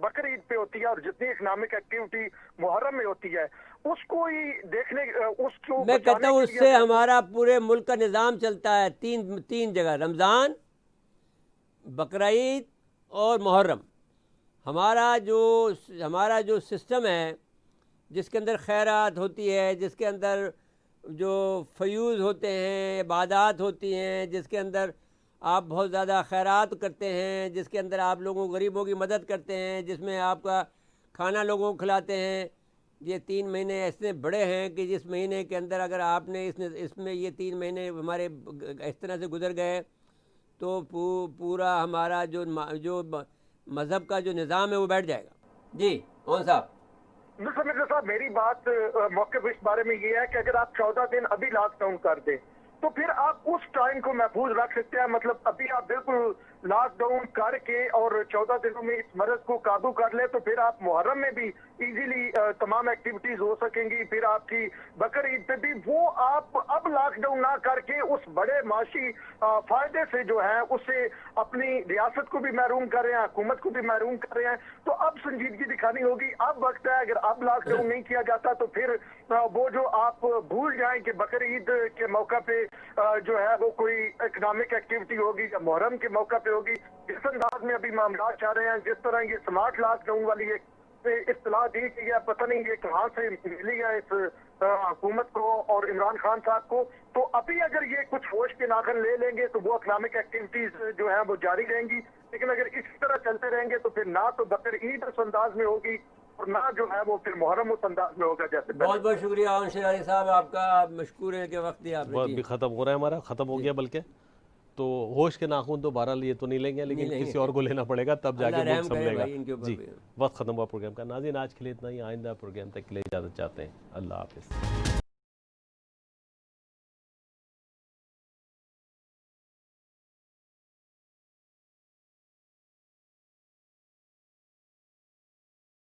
بقرعید پہ ہوتی ہے اور جتنی اکنامک ایکٹیویٹی محرم میں ہوتی ہے اس کو ہی دیکھنے اس کو میں کہتا ہوں اس سے ہمارا پورے ملک کا نظام چلتا ہے. تین جگہ, رمضان, بقرعید اور محرم. ہمارا جو سسٹم ہے جس کے اندر خیرات ہوتی ہے, جس کے اندر جو فیوز ہوتے ہیں, عبادات ہوتی ہیں, جس کے اندر آپ بہت زیادہ خیرات کرتے ہیں, جس کے اندر آپ لوگوں غریبوں کی مدد کرتے ہیں, جس میں آپ کا کھانا لوگوں کو کھلاتے ہیں, یہ 3 مہینے ایسے بڑے ہیں کہ جس مہینے کے اندر اگر آپ نے اس میں یہ 3 مہینے ہمارے اس طرح سے گزر گئے تو پورا ہمارا جو مذہب کا جو نظام ہے وہ بیٹھ جائے گا. جی کون صاحب؟ نصرت مرزا صاحب, میری بات موقف اس بارے میں یہ ہے کہ اگر آپ 14 دن ابھی لاک ڈاؤن کر دیں تو پھر آپ اس ٹائم کو محفوظ رکھ سکتے ہیں. مطلب ابھی آپ بالکل لاک ڈاؤن کر کے اور 14 دنوں میں اس مرض کو قابو کر لیں تو پھر آپ محرم میں بھی ایزیلی تمام ایکٹیویٹیز ہو سکیں گی. پھر آپ کی بقرعید پہ بھی وہ آپ اب لاک ڈاؤن نہ کر کے اس بڑے معاشی فائدے سے جو ہے اسے اپنی ریاست کو بھی محروم کر رہے ہیں, حکومت کو بھی محروم کر رہے ہیں. تو اب سنجیدگی دکھانی ہوگی. اب وقت ہے, اگر اب لاک ڈاؤن نہیں کیا جاتا تو پھر وہ جو آپ بھول جائیں کہ بقرعید کے موقع پہ جو ہے وہ کوئی اکنامک ایکٹیویٹی ہوگی یا محرم کے موقع پہ ہوگی. جس انداز میں ابھی معاملات چاہ رہے ہیں, جس طرح یہ سمارٹ لاک ڈاؤن والی ایک اصطلاح دی گئی ہے, پتہ نہیں یہ کہاں سے ملی ہے اس حکومت کو اور عمران خان صاحب کو. تو ابھی اگر یہ کچھ ہوش کے ناخن لے لیں گے تو وہ اکنامک ایکٹیویٹیز جو ہیں وہ جاری رہیں گی, لیکن اگر اسی طرح چلتے رہیں گے تو پھر نہ تو بقرعید اس انداز میں ہوگی اور نہ جو ہے وہ پھر محرم اس انداز میں ہوگا جیسے. بہت بہت شکریہ اون شیرازی صاحب, آپ کا مشکور ہے کہ وقت دیا آپ نے. وقت بھی ختم ہو رہا ہے ہمارا, ختم ہو گیا بلکہ, تو ہوش کے ناخن تو بہرحال یہ تو نہیں لیں گے, لیکن کسی اور کو لینا پڑے گا تب جا کے ملک سنبھلے گا. جی وقت ختم ہوا پروگرام کا. ناظرین آج کے لیے اتنا ہی, آئندہ پروگرام تک کے لیے اجازت چاہتے ہیں. اللہ حافظ.